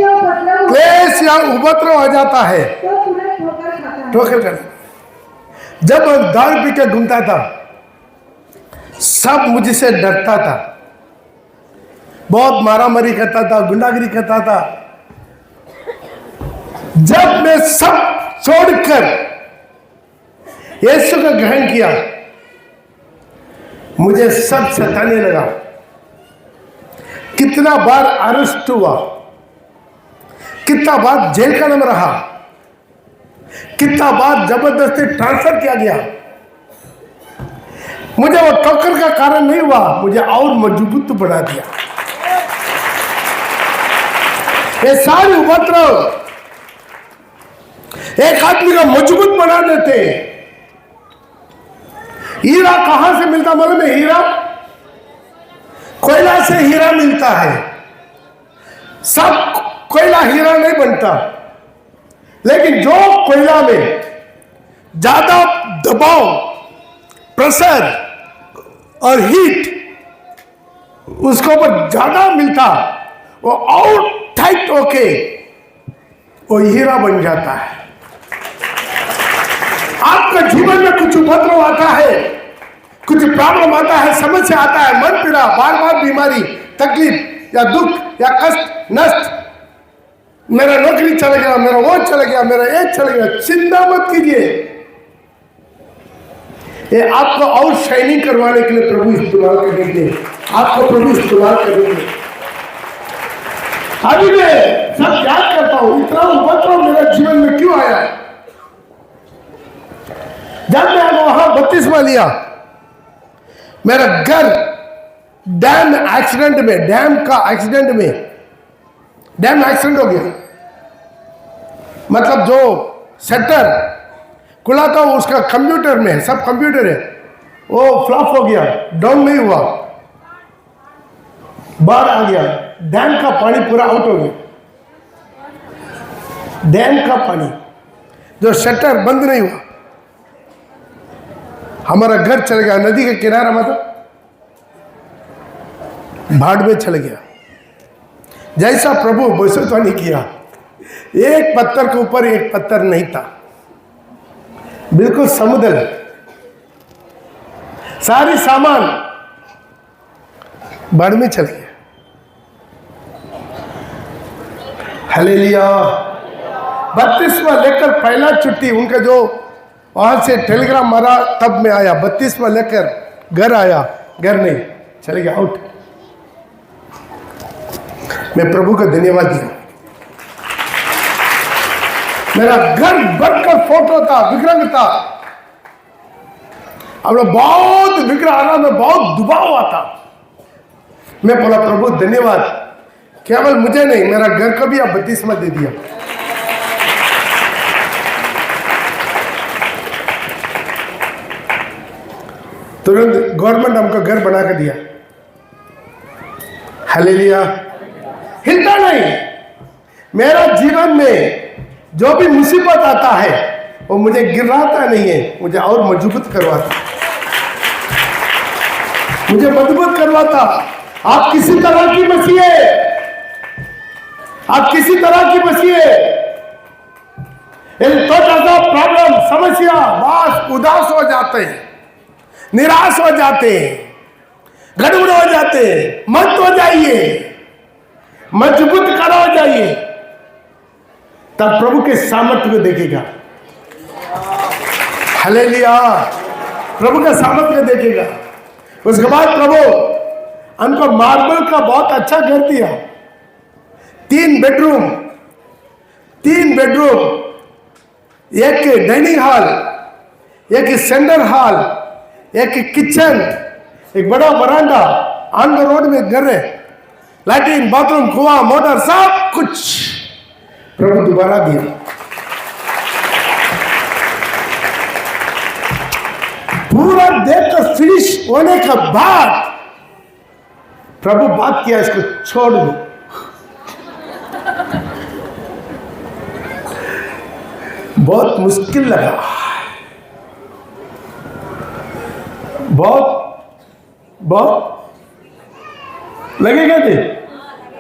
या उपद्रव हो जाता है, तो तुरंत ठोकर खाता है। ठोकर कर। जब मैं दारू पी के घूमता था, सब मुझसे डरता था, बहुत मारामारी करता था, गुंडागिरी करता था। जब मैं सब छोड़कर यीशु का ग्रहण किया, मुझे सब सताने लगा। कितना बार अरेस्ट हुआ, कितना बार जेल का नाम रहा, कितना बार जबरदस्ती ट्रांसफर किया गया। मुझे वो ठोकर का कारण नहीं हुआ, मुझे और मजबूत बना दिया। ये सारे उपद्रव एक आदमी का मजबूत बना देते हैं। हीरा कहां से मिलता? मालूम है? हीरा कोयला से हीरा मिलता है। सब कोयला हीरा नहीं बनता, लेकिन जो कोयला में ज्यादा दबाव, प्रेशर और हीट उसके ऊपर ज्यादा मिलता, वो और टाइट होके वो हीरा बन जाता है। आपका जीवन में कुछ उपद्रव आता है, कुछ प्रॉब्लम आता है, समस्या आता है, मन पीड़ा, बार बार बीमारी, तकलीफ या दुख या कष्ट, नष्ट, मेरा नौकरी चला गया, मेरा वो चला गया, मेरा ये चला गया, चिंता मत कीजिए। ये आपको और शाइनिंग करवाने के लिए प्रभु इस्तेमाल करेंगे, आपको प्रभु इस्तेमाल करेंगे। अभी मैं सब याद करता हूं, इतना उपद्रव मेरे जीवन में क्यों आया। जब मैं वहां 32वां लिया, मेरा घर डैम एक्सीडेंट में, डैम एक्सीडेंट हो गया। मतलब जो शटर खुला था उसका कंप्यूटर में, सब कंप्यूटर है, वो फ्लॉप हो गया, डाउन नहीं हुआ, बाढ़ आ गया, डैम का पानी पूरा आउट हो गया। डैम का पानी, जो शटर बंद नहीं हुआ, हमारा घर चल गया, नदी के किनारा, मतलब बाढ़ में चल गया। जैसा प्रभु भविष्यवाणी किया, एक पत्थर के ऊपर एक पत्थर नहीं था, बिल्कुल समुद्र, सारी सामान बाढ़ में चल गया। हालेलुया। 32वां लेकर पहला छुट्टी, उनका जो वहां से टेलीग्राम मारा तब मैं आया, 32वां लेकर घर आया, घर नहीं, चले गया आउट। मैं प्रभु का धन्यवाद दिया। मेरा घर भरकर फोटो था, विग्रह था, अब बहुत विग्रह आना में बहुत दबाव हुआ था। मैं बोला प्रभु धन्यवाद, केवल मुझे नहीं, मेरा घर को भी आप 32वां दे दिया। तुरंत गवर्नमेंट हमको घर बना कर दिया। हालेलुया। हिलता नहीं। मेरा जीवन में जो भी मुसीबत आता है वो मुझे गिराता नहीं है, मुझे और मजबूत करवाता, मुझे मजबूत करवाता। आप किसी तरह की बसिए, आप किसी तरह की बसिए, छोटा सा प्रॉब्लम, समस्या, बस उदास हो जाते हैं, निराश हो जाते हैं, गड़बड़ हो जाते हैं। मत हो जाइए, मजबूत करो हो जाइए, तब प्रभु के सामर्थ्य को देखेगा। हालेलुया। प्रभु का सामर्थ्य देखेगा। उसके बाद प्रभु हमको मार्बल का बहुत अच्छा घर दिया, 3 बेडरूम, एक डाइनिंग हॉल, एक सेंटर हॉल, एक किचन, एक बड़ा बरांडा, ऑन द रोड में घर है, लैट्रिन, बाथरूम, कुआं, मोटर, सब कुछ प्रभु दोबारा दिया। पूरा देखकर फिनिश होने के बाद प्रभु बात किया, इसको छोड़ दो। बहुत मुश्किल लगा, बहुत लगेगा नहीं,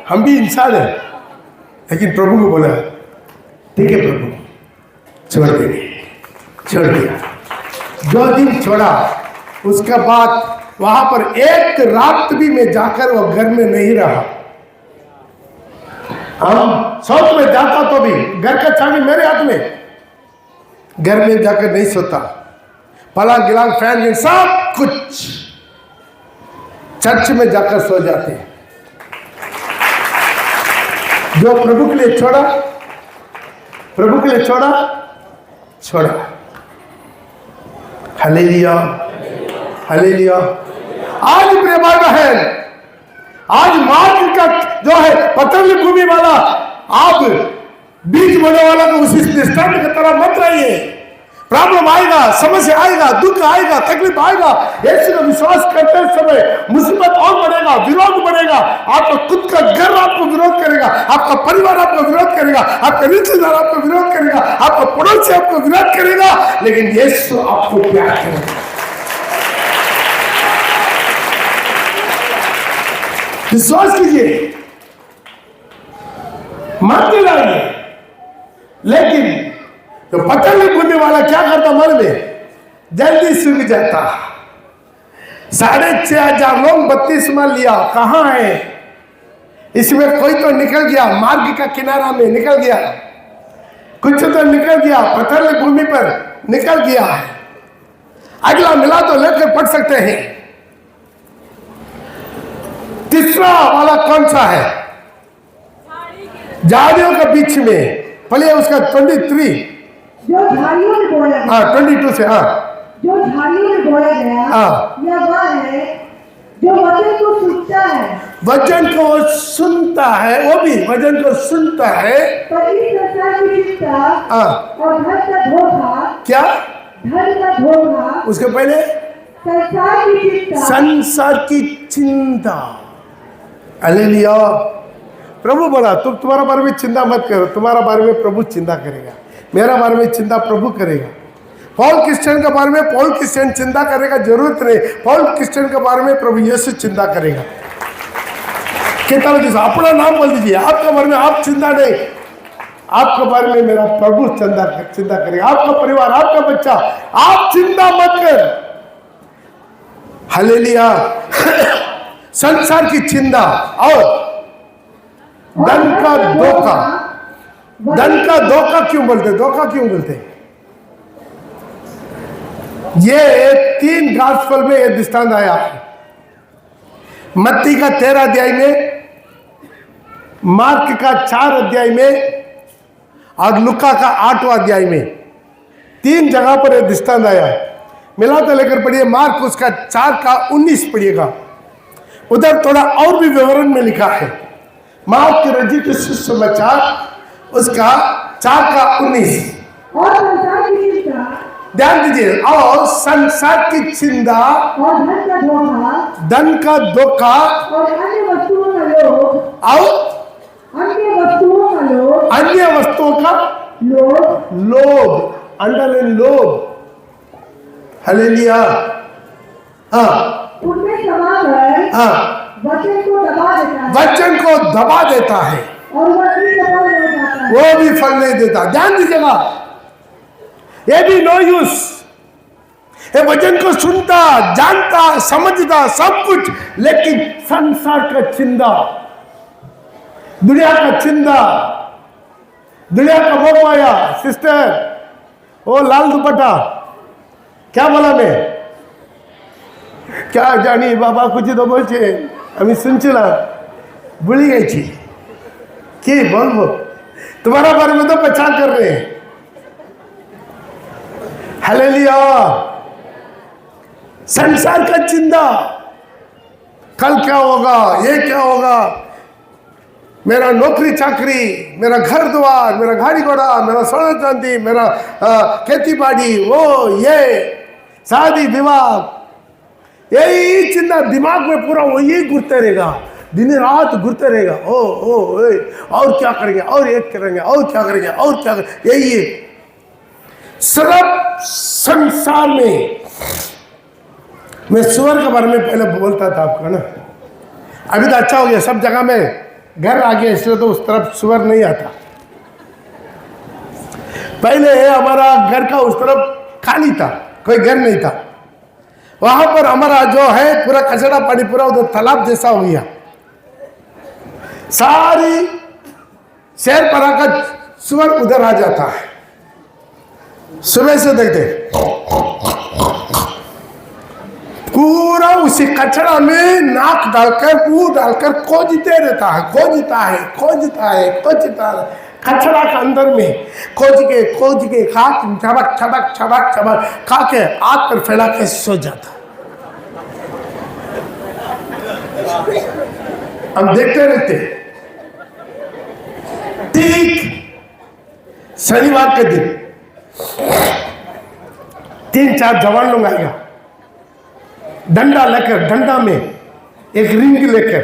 हम भी इंसान हैं, लेकिन प्रभु को बोला ठीक है प्रभु, छोड़ देंगे, छोड़ दिया। जो दिन छोड़ा उसके बाद वहां पर एक रात भी मैं जाकर वो घर में नहीं रहा। हम साउथ में जाता तो भी घर का चाबी मेरे हाथ में, घर में जाकर नहीं सोता, पलंग गिलांग फैन सब कुछ चर्च में जाकर सो जाते। जो प्रभु के लिए छोड़ा, प्रभु के लिए छोड़ा, छोड़ा। Hallelujah, hallelujah. आज प्रिय भाई बहन, आज मार्ग का जो है पतंग भूमि वाला, आप बीज बोने वाला तो उसी दृष्टांत की तरह मत रहिए। प्रॉब्लम आएगा, समस्या आएगा, दुख आएगा, तकलीफ आएगा, यीशु का विश्वास करते समय मुसीबत और बढ़ेगा, विरोध बढ़ेगा। आपका खुद का घर आपको विरोध करेगा, आपका परिवार आपको विरोध करेगा, आपका रिश्तेदार आपको विरोध करेगा, आपका पड़ोसी आपको विरोध करेगा, लेकिन यीशु आपको प्यार करेगा। विश्वास कीजिए, मत दिलाइए। लेकिन तो पतली बुनने वाला क्या करता, मन में जल्दी सूख जाता। 6,500 लोग 32 मान लिया, कहां है? इसमें कोई तो निकल गया, मार्ग का किनारा में निकल गया, कुछ तो निकल गया, पथरीली भूमि पर निकल गया है। अगला मिला तो लेकर पढ़ सकते हैं। तीसरा वाला कौन सा है? झाड़ियों के बीच में, पहले उसका 23, जो झाड़ियों में बोया गया, 22 से, जो झाड़ियों में बोया गया, यह वह है जो वचन को सुनता है, वचन को सुनता है, वो भी वचन को सुनता है, पर इस संसार की चिंता और धन का धोखा, क्या धन का धोखा, उसके पहले संसार की चिंता, संसार की चिंता। हालेलुया। प्रभु बोला तुम तुम्हारा बारे में चिंता मत करो, तुम्हारा बारे में प्रभु चिंता करेगा, मेरा बारे में चिंता प्रभु करेगा। पॉल क्रिश्चियन के बारे में पॉल क्रिश्चियन चिंता करने का जरूरत नहीं, पॉल क्रिश्चियन के बारे में प्रभु यीशु चिंता करेगा। कितना दिवस अपना नाम बोल दीजिए, आपके बारे में आप चिंता नहीं, आपके बारे में मेरा प्रभु चिंता करेगा। आपका परिवार, आपका बच्चा, आप चिंता मत कर। हालेलुया। संसार की चिंता और धन का धोखा। धन का धोखा क्यों बोलते? धोखा क्यों बोलते? ये 3 गॉस्पेल में ये दृष्टांत आया है। मत्ती का 13 अध्याय में, मार्क का 4 अध्याय में और लुका का 8वां अध्याय में, 3 जगह पर यह दृष्टांत आया है। मिला तो लेकर पढ़िए, मार्क उसका 4 का 19 पढ़िएगा, उधर थोड़ा और भी विवरण में लिखा है। मार्क की रचित सुसमाचार उसका 4 का 19। और संसार की चिंता, ध्यान दीजिए, और संसार की चिंता और धन का धोखा, धन का धोखा और अन्य वस्तुओं का लोभ, और अन्य वस्तुओं का लोभ, अन्य वस्तुओं का लोभ, अंडरलाइन लोभ। हालेलुया। उनमें समाकर वचन को दबा देता है, वचन को दबा देता है, और वह भी सफल हो जाता है। वो भी फल नहीं देता। ध्यान दीजिएगा, ये भी नो यूज। ये वचन को सुनता, जानता, समझता सब कुछ, लेकिन संसार का चिंता, दुनिया का चिंता, दुनिया का वो आया। सिस्टर, वो लाल दुपट्टा, क्या बोला मैं? क्या जानी बाबा कुछ तो बोलছে, আমি শুনছিলাম, भूल गई थी कि बोलो तुम्हारा बारे में तो पहचान कर रहे हैं। हालेलुया। संसार का चिंता, कल क्या होगा, ये क्या होगा, मेरा नौकरी चाकरी, मेरा घर द्वार, मेरा गाड़ी घोड़ा, मेरा सोना चांदी, मेरा खेती बाड़ी, वो ये शादी विवाह, यही चिंता दिमाग में पूरा वही घूरते रहेगा, दिन रात घूरते रहेगा। और क्या करेंगे, और ये करेंगे, और क्या करेंगे, और क्या करेंगे, यही है सिर्फ संसार में। मैं सुअर के बारे में पहले बोलता था आपको ना, अभी तो अच्छा हो गया, सब जगह में घर आ गया, इसलिए तो उस तरफ सुअर नहीं आता। पहले हमारा घर का उस तरफ खाली था, कोई घर नहीं था। वहां पर हमारा जो है पूरा कचरा पानी पूरा उधर तालाब जैसा हो गया। सारी शहर पर आकर सुअर उधर आ जाता है, सुबह से देखते पूरा उसी कचरा में नाक डालकर, मुंह डालकर खोजते रहता है, खोजता है कचरा के अंदर में, खोज के छबक खा के हाथ पर फैला के सो जाता। हम देखते रहते। ठीक शनिवार के दिन 3-4 जवान लोग आएगा, डंडा लेकर, डंडा में एक रिंग लेकर।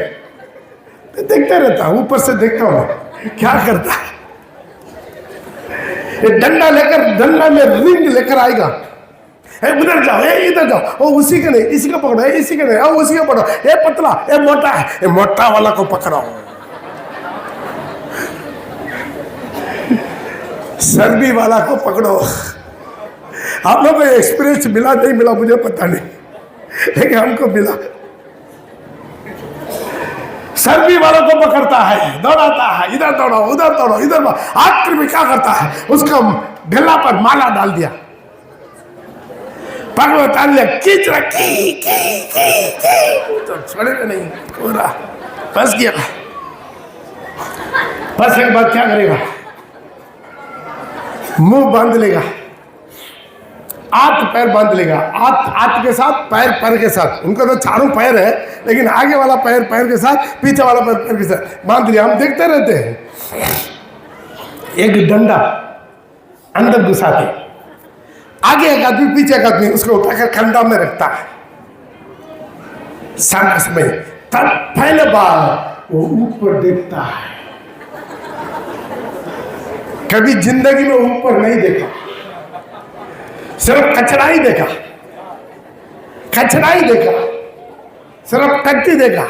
देखते रहता हूं, ऊपर से देखता हूं क्या करता है। डंडा लेकर, डंडा में रिंग लेकर आएगा, उधर जाओ, इधर जाओ, वो उसी के नहीं, इसी को पकड़ो, इसी के नहीं, उसी को पकड़ो, ये पतला, ये मोटा है, ये मोटा वाला को पकड़ो। सर्दी वाला को पकड़ो। आप लोगों को एक्सपीरियंस मिला नहीं मिला मुझे पता नहीं, लेकिन हमको मिला। सर्दी वालों को पकड़ता है, दौड़ाता है, इधर दौड़ो उधर दौड़ो इधर। आखिर में क्या करता है, उसका गला पर माला डाल दिया, पकड़ो ताल लिया, खींच रखी तो छोड़ेगा नहीं, पूरा फंस गया। फंसने के बाद क्या करेगा, मुंह बांध लेगा, हाथ पैर बांध लेगा, हाथ के साथ पैर पैर के साथ। उनको तो चारों पैर है, लेकिन आगे वाला पैर पैर के साथ, पीछे वाला पैर पैर के साथ बांध लिया। हम देखते रहते हैं, एक डंडा अंदर घुसाते, आगे एक आदमी पीछे एक आदमी उसको उठाकर खंडा में रखता है। शाम के समय तब पहले बार वो ऊपर देखता है, कभी जिंदगी में ऊपर नहीं देखा, सिर्फ कचरा ही देखा, कचरा ही देखा, सिर्फ टट्टी देखा।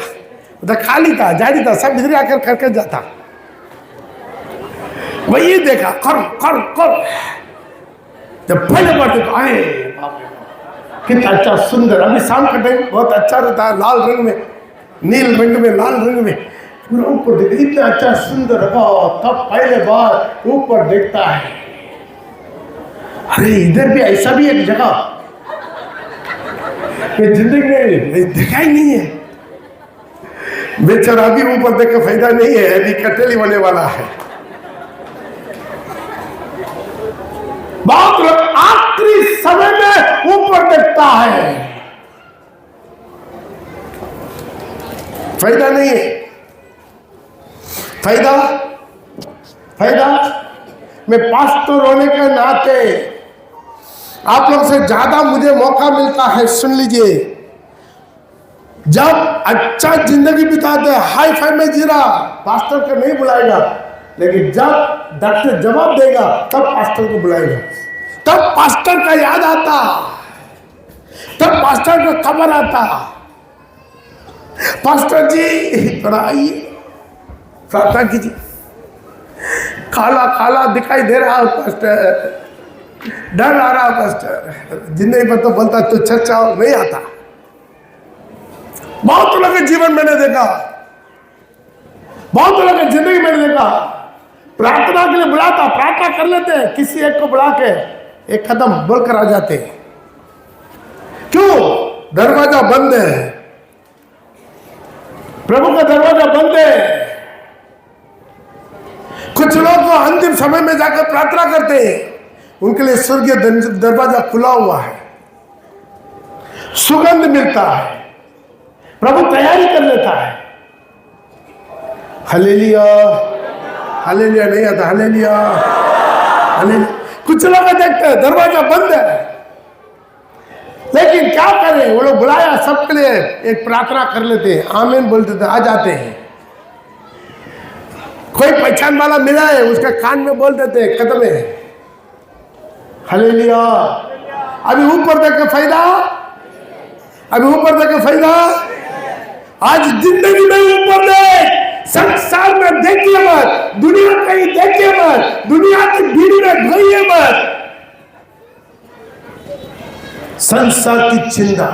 उधर खाली था, जारी था, सब इधर आकर करके जाता, वही देखा कर कर कर। जब पहले बार देखो, आए कितना अच्छा सुंदर, अभी शाम का टाइम बहुत अच्छा रहता है, लाल रंग में, नील रंग में, लाल रंग में, पूरा ऊपर देखते, इतना अच्छा सुंदर। तब पहले बार ऊपर देखता है, अरे इधर भी ऐसा भी एक जगह जिंदगी में देखा ही नहीं है। बेचारा अभी ऊपर देख के फायदा नहीं है, अभी कटेली होने वाला है। बहुत लोग आखिरी समय में ऊपर देखता है, फायदा नहीं है। फायदा फायदा मैं पास्टर होने के नाते आप लोग से ज्यादा मुझे मौका मिलता है, सुन लीजिए। जब अच्छा जिंदगी बिताते, हाई फाई में जी रहा, पास्टर को नहीं बुलाएगा, लेकिन जब डॉक्टर जवाब देगा तब पास्टर को बुलाएगा, तब पास्टर का याद आता, तब पास्टर का खबर आता, पास्टर जी थोड़ा आइए प्रार्थना कीजिए। काला काला दिखाई दे रहा है पास्टर, डर आ रहा पास्टर, जिंदगी पर तो बोलता तो चर्चा नहीं आता। बहुत लोगों के जीवन मैंने देखा, बहुत लोगों की जिंदगी मैंने देखा, प्रार्थना के लिए बुलाता, प्रार्थना कर लेते हैं, किसी एक को बुला के एक कदम बोलकर आ जाते। क्यों? दरवाजा बंद है, प्रभु का दरवाजा बंद है। कुछ लोग तो अंतिम समय में जाकर प्रार्थना करते हैं, उनके लिए स्वर्गीय दरवाजा खुला हुआ है, सुगंध मिलता है, प्रभु तैयारी कर लेता है। हालेलुया, हालेलुया नहीं आता, हालेलुया हालेलुया। कुछ लोग देखते हैं दरवाजा बंद है, लेकिन क्या करें, वो लोग बुलाया सबके लिए एक प्रार्थना कर लेते हैं, आमीन बोलते थे, आ जाते हैं। कोई पहचान वाला मिला है, उसके कान में बोल देते हैं, खत्म है। हालेलुया। अभी ऊपर देख के फायदा, अभी ऊपर देख के फायदा। आज जिंदगी में ऊपर देख, संसार में देखिए मत, दुनिया कहीं देखिए मत, दुनिया की भीड़ में घुसिए मत। संसार की चिंता,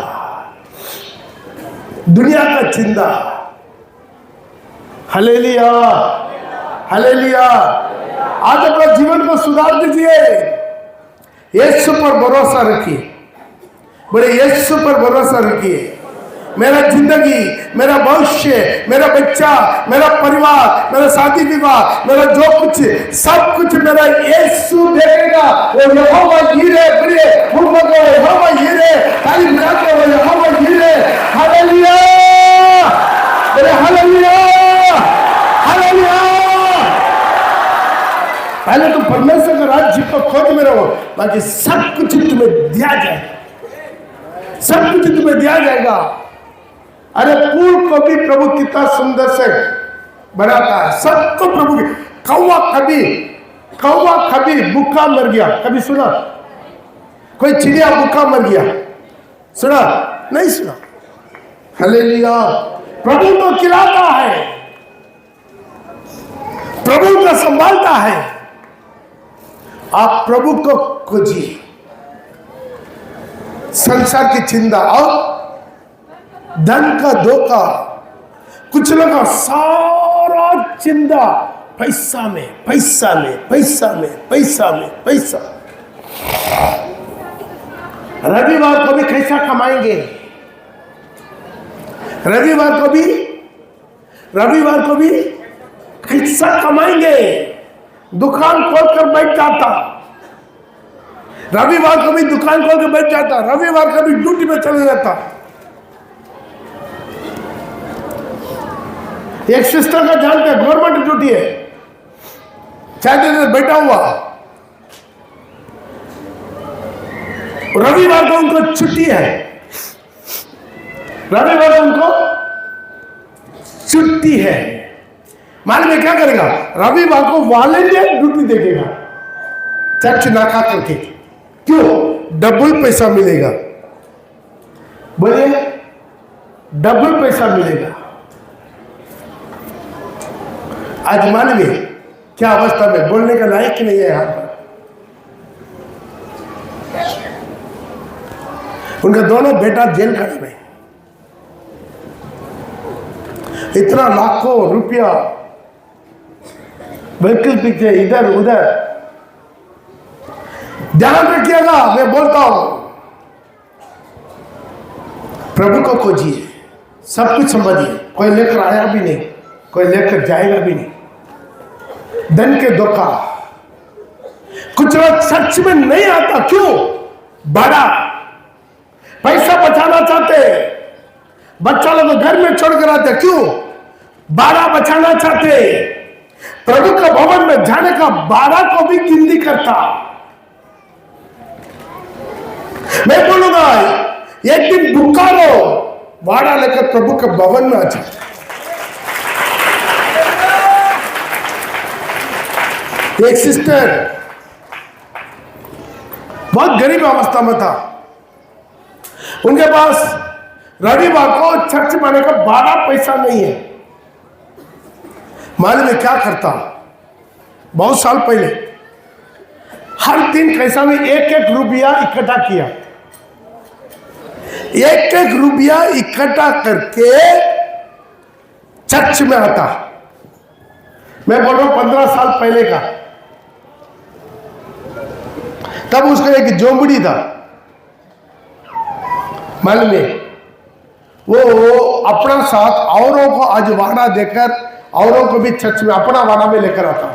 दुनिया का चिंता। Hallelujah, hallelujah. आज अपना जीवन को सुधार दीजिए, यीशु पर भरोसा रखिए, बोले यीशु पर भरोसा रखिए। मेरा जिंदगी, मेरा भविष्य, मेरा बच्चा, मेरा परिवार, मेरा शादी विवाह, मेरा जो कुछ, सब कुछ मेरा यीशु देखेगा। वो यहोवा हीरे बड़े फूलों को यहोवा हीरे, ताली बजाते हो यहोवा हीरे। हालेलुया, बोले हालेलुया, हालेलुया। पहले तो परमेश्वर का राज्य को खोज में रहो, बाकी सब कुछ तुम्हें दिया जाएगा, सब कुछ तुम्हें दिया जाएगा। अरे फूल को भी प्रभु कितना सुंदर से बनाता है, सबको प्रभु। कौवा कभी भूखा मर गया, कभी सुना? कोई चिड़िया भूखा मर गया, सुना? नहीं सुना। हालेलुया। प्रभु तो खिलाता है, प्रभु तो संभालता है, आप प्रभु को खोजिए, संसार की चिंता और धन का धोखा। कुछ लोग का सारा चिंता पैसा में, पैसा में, पैसा में, पैसा में, पैसा। रविवार को भी कैसा कमाएंगे, रविवार को भी कैसा कमाएंगे। दुकान खोलकर बैठ जाता, रविवार को भी दुकान खोल कर बैठ जाता, रविवार को भी ड्यूटी में चले जाता। एक सिस्टर का जानते हैं, गवर्नमेंट ड्यूटी है, चाहे बैठा हुआ, रविवार को उनको छुट्टी है, रविवार को उनको छुट्टी है। मालूम है क्या करेगा, रविवार को वॉलंटियर ड्यूटी देखेगा चर्च ना खा करके। क्यों? डबल पैसा मिलेगा। बोलिए, डबल पैसा मिलेगा। आज मानवीय क्या अवस्था में, बोलने का लायक नहीं है यहां पर। उनके दोनों बेटा जेल खाने में, इतना लाखों रुपया व्हीकल पीछे इधर उधर। ध्यान रखिएगा, मैं बोलता हूं, प्रभु को खोजिए, सब कुछ समझिए। कोई लेकर आया भी नहीं, कोई लेकर जाएगा भी नहीं। धन के धोखा, कुछ लोग सच में नहीं आता। क्यों? बड़ा पैसा बचाना चाहते, बच्चा लोग घर में छोड़कर आते। क्यों? बाड़ा बचाना चाहते। प्रभु का भवन में जाने का बाड़ा को भी गिनती करता। मैं बोलूंगा, एक दिन भूखा रो, बाड़ा लेकर प्रभु के भवन में आ जाए। एक सिस्टर बहुत गरीब अवस्था में था, उनके पास रविवार को चर्च में आने का 12 पैसा नहीं है। मालूम है क्या करता? बहुत साल पहले हर दिन कैसा में 1-1 रुपया इकट्ठा किया, 1-1 रुपया इकट्ठा करके चर्च में आता। मैं बोल रहा हूं 15 साल पहले का। तब उसका एक झोंपड़ी था, मालूम है, वो अपना साथ औरों को आज वाड़ा देकर औरों को भी चर्च में अपना वाड़ा में लेकर आता।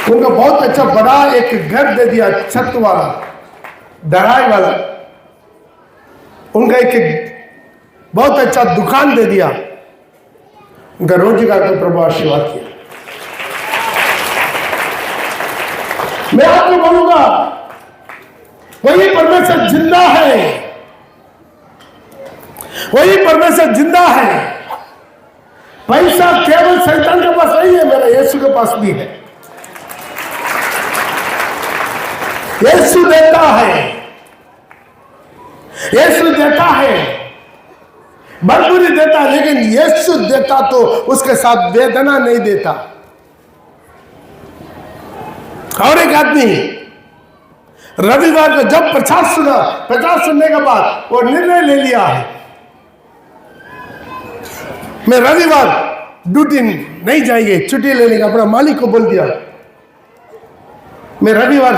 उनको बहुत अच्छा बड़ा एक घर दे दिया, छत वाला, दराई वाला। उनका एक बहुत अच्छा दुकान दे दिया। उनका रोजगार को प्रभु आशीर्वाद किया। मैं आपको बोलूंगा, वही परमेश्वर जिंदा है, वही परमेश्वर जिंदा है। पैसा केवल शैतान के पास नहीं है, मेरा यीशु के पास भी है। यीशु देता है, यीशु देता है, भरपूरी देता है। लेकिन यीशु देता तो उसके साथ वेदना नहीं देता। और एक आदमी रविवार को जब प्रचार सुना, प्रचार सुनने के बाद वो निर्णय ले लिया है, मैं रविवार ड्यूटी नहीं जाएंगे, छुट्टी ले लेंगे। अपना मालिक को बोल दिया, मैं रविवार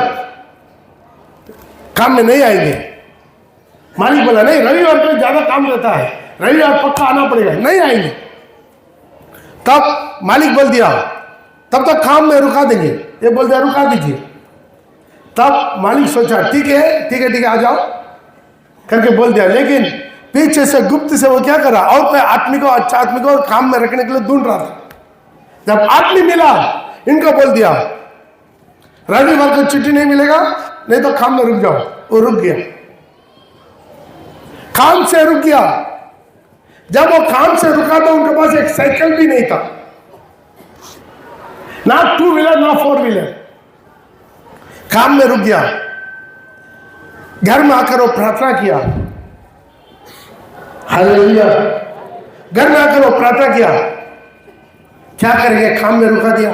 काम में नहीं आएंगे। मालिक बोला नहीं, रविवार को ज्यादा काम रहता है, रविवार पक्का आना पड़ेगा, नहीं आएंगे। तब मालिक बोल दिया, तब तक काम में रुका देंगे। ये बोल दिया रुका दीजिए। तब मालिक सोचा ठीक है ठीक है ठीक है, आ जाओ करके बोल दिया। लेकिन पीछे से गुप्त से वो क्या करा, और कोई आदमी को, अच्छा आदमी को काम में रखने के लिए ढूंढ रहा था। जब आदमी मिला, इनको बोल दिया रविवार को छुट्टी नहीं मिलेगा, नहीं तो काम में रुक जाओ। वो रुक गया, काम से रुक गया। जब वो काम से रुका तो उनके पास एक साइकिल भी नहीं था, ना 2 व्हीलर ना 4 व्हीलर। काम में रुक गया। घर में आकर वो प्रार्थना किया, हालेलुया। घर में आकर वो प्रार्थना किया, क्या करेंगे, काम में रुका दिया।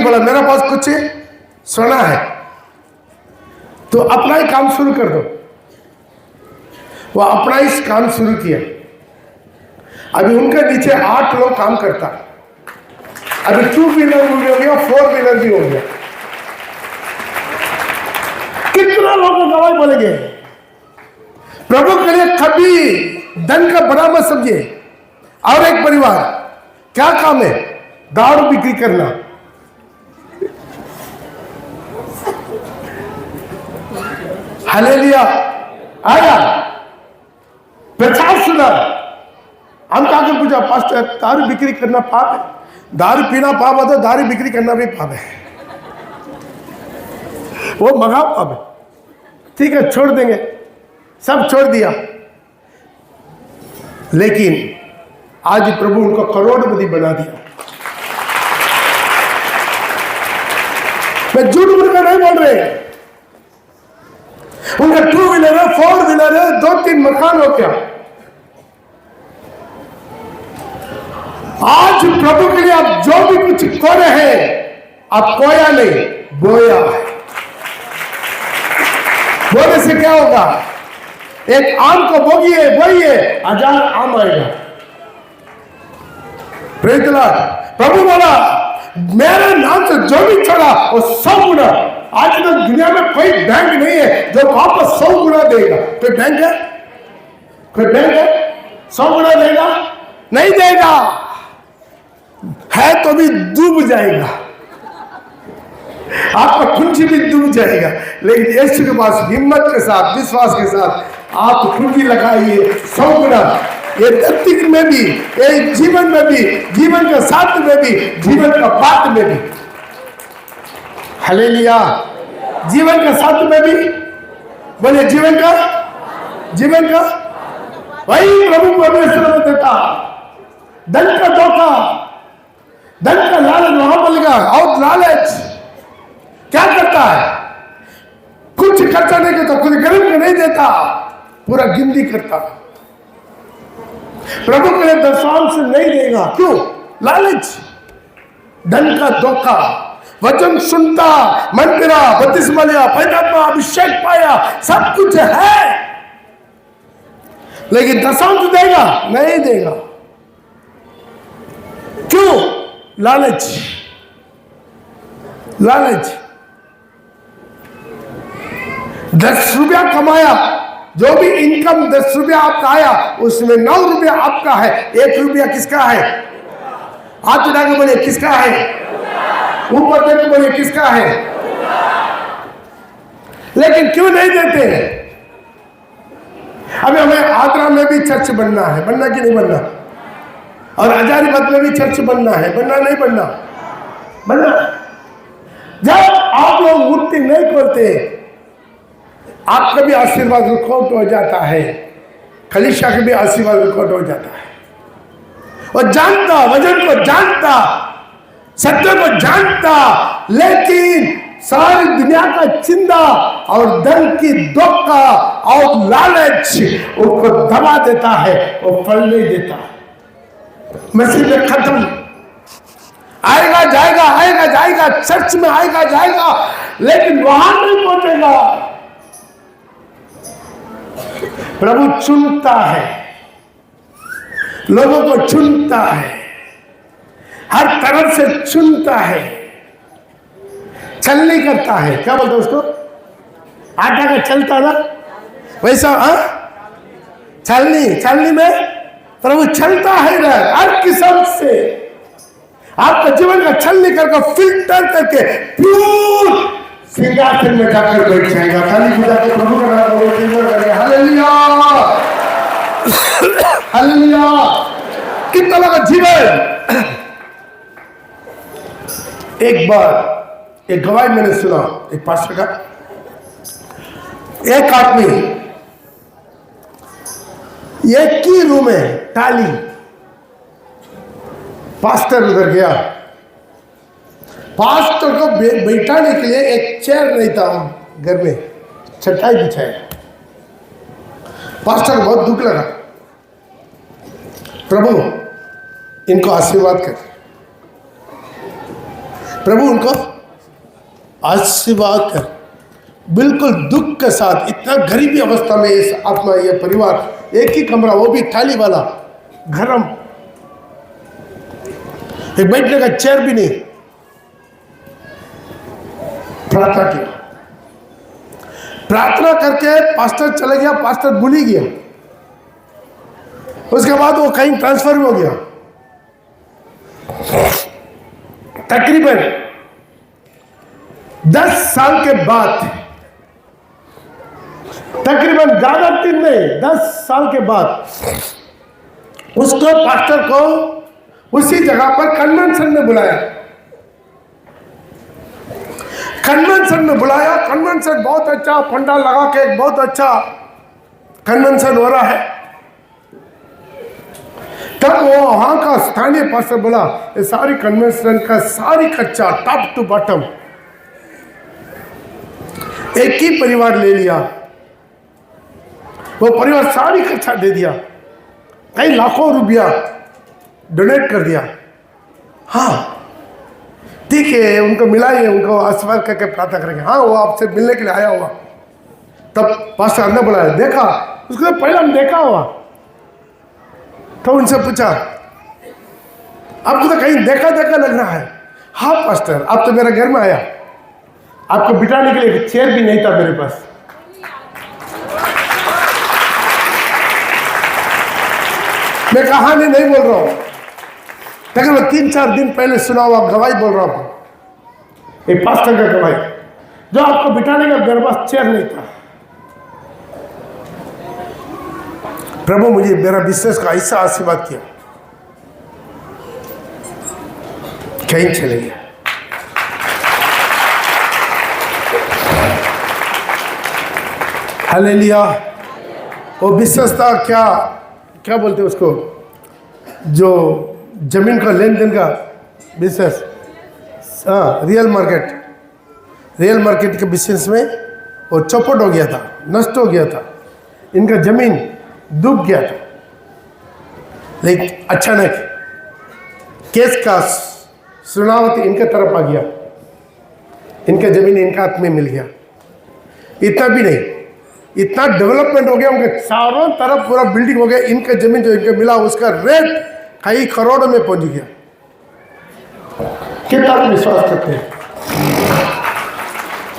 बोला मेरे पास कुछ सोना है, तो अपना ही काम शुरू कर दो। वो अपना ही काम शुरू किया। अभी उनके नीचे 8 लोग काम करता। अभी 2 व्हीलर भी हो गया, 4 व्हीलर भी हो गया। कितना लोग गवाही बोलेंगे। प्रभु के लिए कभी धन का बड़ा मत समझिए। और एक परिवार क्या काम है? दारू बिक्री करना। हालेलुया। आया प्रचार सुना। हम क्या पूछा, पास्टर दारू बिक्री करना पाप है? दारू पीना पाप है तो दारू बिक्री करना भी पाप है। वो मगा पाप है। ठीक है, छोड़ देंगे, सब छोड़ दिया। लेकिन आज प्रभु उनको करोड़पति बना दिया। मैं झूठ बोलकर नहीं बोल रहे। उनका 2 व्हीलर है, 4 व्हीलर है, 2-3 मकान हो गया। आज प्रभु के लिए आप जो भी कुछ कर रहे हैं, आप कोया नहीं, बोया है। बोने से क्या होगा? एक आम को बोइए 1000 आम आएगा। Praise the Lord. प्रभु बोला मेरे नाम से जो भी छोड़ा वो 100 गुना। आज तक दुनिया में कोई बैंक नहीं है जो वापस 100 गुना देगा। कोई बैंक है? कोई बैंक है 100 गुना देगा? नहीं देगा। है तो भी डूब जाएगा, आपका कुंजी भी डूब जाएगा। लेकिन यीशु के पास हिम्मत के साथ, विश्वास के साथ आप कुंजी लगाइए 100 गुना। ये धरती में भी, ये जीवन में भी, जीवन के साथ में भी, जीवन का बाद में भी। हालेलुया। जीवन के साथ में भी बोले जीवन का वही प्रभु परमेश्वर ने देता। धन का धोखा, धन का लालच वहां बोलेगा। और लालच क्या करता है? कुछ खर्चा नहीं करता, कुछ गरीब को नहीं देता, पूरा गिनती करता। प्रभु के लिए दशांश नहीं देगा। क्यों? लालच, धन का धोखा। वचन सुनता, मन फिरा, बपतिस्मा लिया, पवित्रात्मा अभिषेक पाया, सब कुछ है, लेकिन दशांश देगा? नहीं देगा। क्यों? लालच। 10 रुपया कमाया, जो भी इनकम 10 रुपया आपका आया, उसमें 9 रुपया आपका है, 1 रुपया किसका है? हाथ उठा के बोलिए किसका है? ऊपर देख के बोलिए किसका है? लेकिन क्यों नहीं देते? अभी हमें आगरा में भी चर्च बनना है, बनना कि नहीं बनना? और हजारीबाग में भी चर्च बनना है, बनना नहीं बनना? बनना। जब आप लोग मूर्ति नहीं खोलते, आपका भी आशीर्वाद रिकॉर्ड हो जाता है, कलीसिया का भी आशीर्वाद रिकॉर्ड हो जाता है। और जानता, वचन को जानता, सत्य को जानता, लेकिन सारी दुनिया का चिंता और धन की धोखा और लालच उसको दबा देता है, वो फल नहीं देता। मसीह में खत्म। आएगा जाएगा, आएगा जाएगा, चर्च में आएगा जाएगा, लेकिन वहां नहीं पहुंचेगा। प्रभु चुनता है, लोगों को चुनता है, हर तरफ से चुनता है, छलनी करता है। क्या बोलते हैं उसको? आटा का चलता ना वैसा। छलनी में प्रभु चलता है ना, हर किस्म से आपका जीवन का छलनी करके, फिल्टर करके प्योर सिंहासन में जाकर बैठ जाएगा। खाली पूजा के प्रभु का नाम करेगा। Hallelujah, hallelujah. कितना लगा जीवन। एक बार एक गवाही मैंने सुना, एक पास्टर का। एक आदमी एक ही रूम है, टाली। पास्टर उधर गया, पास्टर को बैठाने के लिए एक चेयर नहीं था घर में, चटाई बिछाया। पास्टर को बहुत दुख लगा। प्रभु इनको आशीर्वाद कर। प्रभु उनको आशीर्वाद कर। बिल्कुल दुख के साथ, इतना गरीबी अवस्था में इस आत्मा, ये परिवार, एक ही कमरा, वो भी थाली वाला, गरम, एक बैठने का चेयर भी नहीं। प्रार्थना किया, प्रार्थना करके पास्टर चले गया, पास्टर भूल ही गया। उसके बाद वो कहीं ट्रांसफर हो गया। तकरीबन 10 साल के बाद, तकरीबन ज्यादा दिन नहीं, 10 साल के बाद उसको, पास्टर को उसी जगह पर कन्वेंशन में बुलाया। कन्वेंशन में बुलाया, कन्वेंशन बहुत अच्छा, पंडाल लगा के एक बहुत अच्छा कन्वेंशन हो रहा है। तब वो वहां का स्थानीय पास्टर बोला, ये सारी कन्वेंशन का सारी खर्चा टॉप टू बॉटम एक ही परिवार ले लिया। वो परिवार सारी खर्चा दे दिया, कई लाखों रुपया डोनेट कर दिया। हाँ ठीक है, उनको मिलाइए, उनको आशीर्वाद करके प्रार्थना करेंगे। हाँ वो आपसे मिलने के लिए आया हुआ। तब पास्टर अंदर बुलाया, देखा उसको पहले हम देखा हुआ। तो उनसे पूछा, आपको तो कहीं देखा देखा लग रहा है। हाँ पास्टर, आप तो मेरे घर में आया, आपको बिठाने के लिए चेयर भी नहीं था मेरे पास। मैं कहानी नहीं बोल रहा हूं, लेकिन मैं 3-4 दिन पहले सुना हुआ गवाही बोल रहा हूं, एक पास्टर का गवाही, जो आपको बिठाने का मेरे पास चेयर नहीं था। प्रभु मुझे मेरा बिजनेस का ऐसा आशीर्वाद किया, कहीं चले गया। हालेलुया। वो बिजनेस था, क्या बोलते हैं उसको, जो जमीन का लेन देन का बिजनेस, हाँ रियल मार्केट के बिजनेस में वो चौपट हो गया था, नष्ट हो गया था, इनका जमीन डूब गया था। लेकिन अचानक केस का सुनावती इनके तरफ आ गया, इनका जमीन इनका हाथ में मिल गया। इतना भी नहीं, इतना डेवलपमेंट हो गया, उनके चारों तरफ पूरा बिल्डिंग हो गया। इनका जमीन जो इनको मिला उसका रेट कई करोड़ में पहुंच गया। कितना विश्वास करते हैं?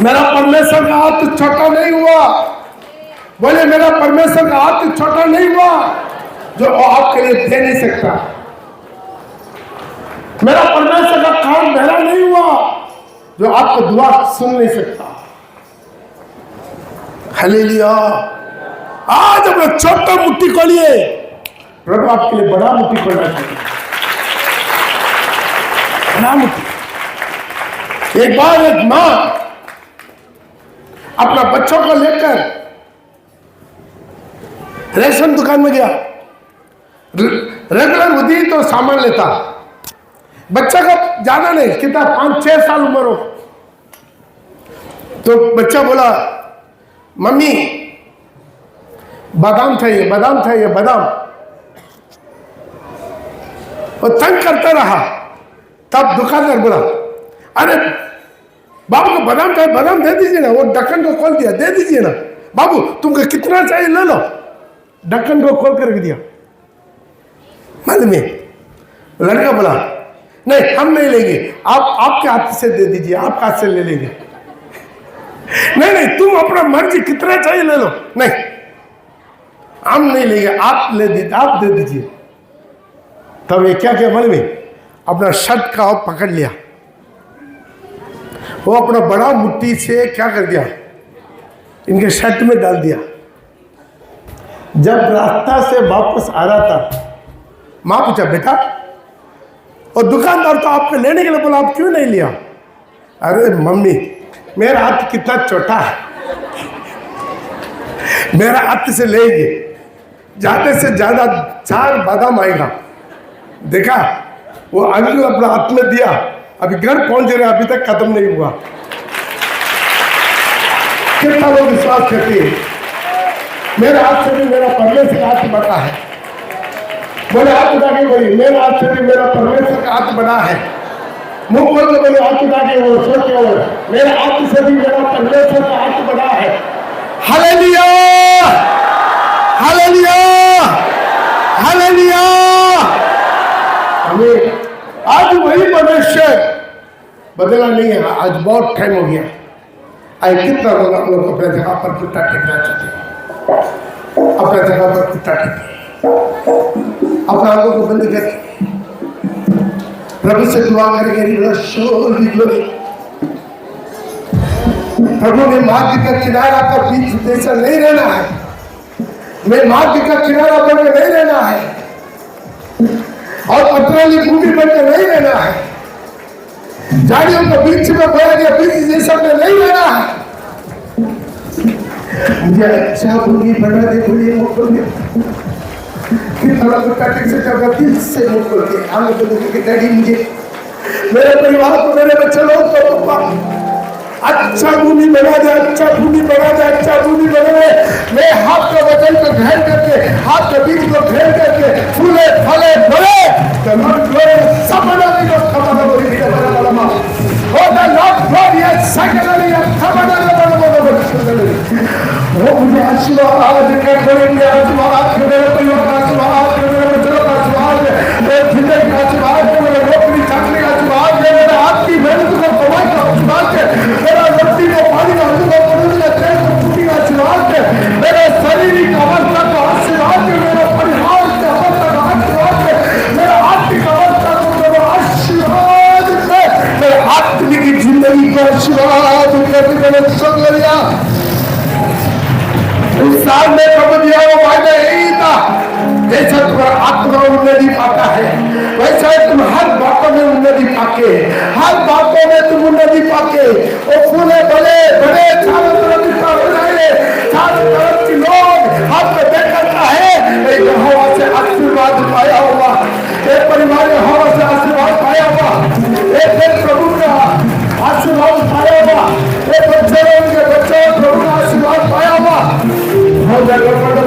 मेरा परमेश्वर का हाथ छोटा नहीं हुआ। बोले मेरा परमेश्वर का हाथ छोटा नहीं हुआ जो आपके लिए दे नहीं सकता। मेरा परमेश्वर का काम बहरा नहीं हुआ जो आपको दुआ सुन नहीं सकता। हालेलुया। आज अपना छोटा मुट्ठी खोलिए, प्रभु आपके लिए बड़ा मुट्ठी खोलना चाहिए, बड़ा मुट्ठी। एक बार एक मां अपना बच्चों को लेकर रेशम दुकान में गया। रेगुलर होती तो सामान लेता, बच्चा का ज्यादा नहीं, कितना 5-6 साल उम्र हो। तो बच्चा बोला मम्मी बादाम चाहिए, बादाम चाहिए, बादाम। वो तंग करता रहा। तब दुकानदार बोला अरे बाबू को बादाम चाहिए, बादाम दे दीजिए ना। वो ढक्कन को खोल दिया, दे दीजिए ना बाबू, तुमको कितना चाहिए ले लो। ढक्कन को खोल कर दिया। मालूम है लड़का बोला नहीं हम नहीं लेंगे, आप आपके हाथ से दे दीजिए, आपके हाथ से ले लेंगे। नहीं नहीं तुम अपना मर्जी कितना चाहिए ले लो। नहीं हम नहीं लेंगे, आप ले दीजिए, आप दे दीजिए। तब ये क्या किया मालूम है, अपना शर्ट का पकड़ लिया। वो अपना बड़ा मुट्ठी से क्या कर दिया, इनके शर्ट में डाल दिया। जब रास्ता से वापस आ रहा था, माँ पूछा बेटा, और दुकानदार तो आपको लेने के लिए बोला, आप क्यों नहीं लिया? अरे मम्मी मेरा हाथ कितना छोटा है, मेरा हाथ से लेंगे ज्यादा से ज्यादा 4 बादाम आएगा। देखा वो अंगूर अपना हाथ में दिया, अभी घर पहुंच रहे, अभी तक खत्म नहीं हुआ। कितना लोग विश्वास करते हैं मेरे हाथ से भी मेरा परमेश्वर का हाथ बड़ा है। बोले हाथ उठा के बोली मेरे हाथ से भी मेरा परमेश्वर का हाथ बड़ा है। मुंह खोल के बोले हाथ उठा के वो सो के वो मेरे हाथ से भी मेरा परमेश्वर का हाथ बड़ा है। Hallelujah hallelujah hallelujah. हमें आज वही परमेश्वर बदला नहीं है। आज बहुत टाइम हो गया। आज कितना लोग आप लोग अपने जगह पर कुत्ता टेकना चाहते हैं, अपने जगह पर कुत्ता टेके, अपने आंखों को बंद करके प्रभु से दुआ करेंगे। प्रभु ने मार्ग का किनारा पर बीच जैसा नहीं रहना है, मैं मार्ग का किनारा बनकर नहीं रहना है और पथरीली भूमि बनकर नहीं रहना है, झाड़ियों के बीच में बोया गया बीच जैसा में नहीं रहना है। मुझे अच्छा भूमि बना दे भूमि मुख में कितना कटिंग से कर दिल से मुख खोल के आगे बोले कि डैडी मुझे मेरे परिवार को मेरे बच्चे लोग को अच्छा भूमि बना दे, अच्छा भूमि बना दे, अच्छा भूमि बना दे। मैं हाथ के वचन को घेर करके हाथ के बीच को घेर करके फूले फले भरे सब बना दी खबर बोली बना मां हो the Lord God yes secondly खबर वो मुझे आशीर्वाद कर करेंगे। आशीर्वाद मेरे परिवार का आशीर्वाद मेरे बच्चों का आशीर्वाद मेरे जिंदगी का आशीर्वाद मेरे नौकरी चाकरी का आशीर्वाद मेरे हाथ की मेहनत को कमाई का आशीर्वाद मेरा रोटी को पानी का तेल को छुट्टी का आशीर्वाद मेरे शारीरिक अवस्था का आशीर्वाद मेरे परिवार की अवस्था का आशीर्वाद मेरा आर्थिक अवस्था को आशीर्वाद मेरे आत्मिक जिंदगी का आशीर्वाद मैंने सुन लिया। उस साल में प्रभु दिया वो वायदा यही था, जैसा तुम्हारा आत्मा उन्नति पाता है वैसा तुम हर बातों में उन्नति पाके हर बातों में तुम उन्नति पाके वो फूले बड़े बड़े चारों तरफ बनाए चारों तरफ के लोग आपको देख करता है हवा से आशीर्वाद पाया हुआ एक परिवार ने हवा से आशीर्वाद पाया हुआ एक प्रभु का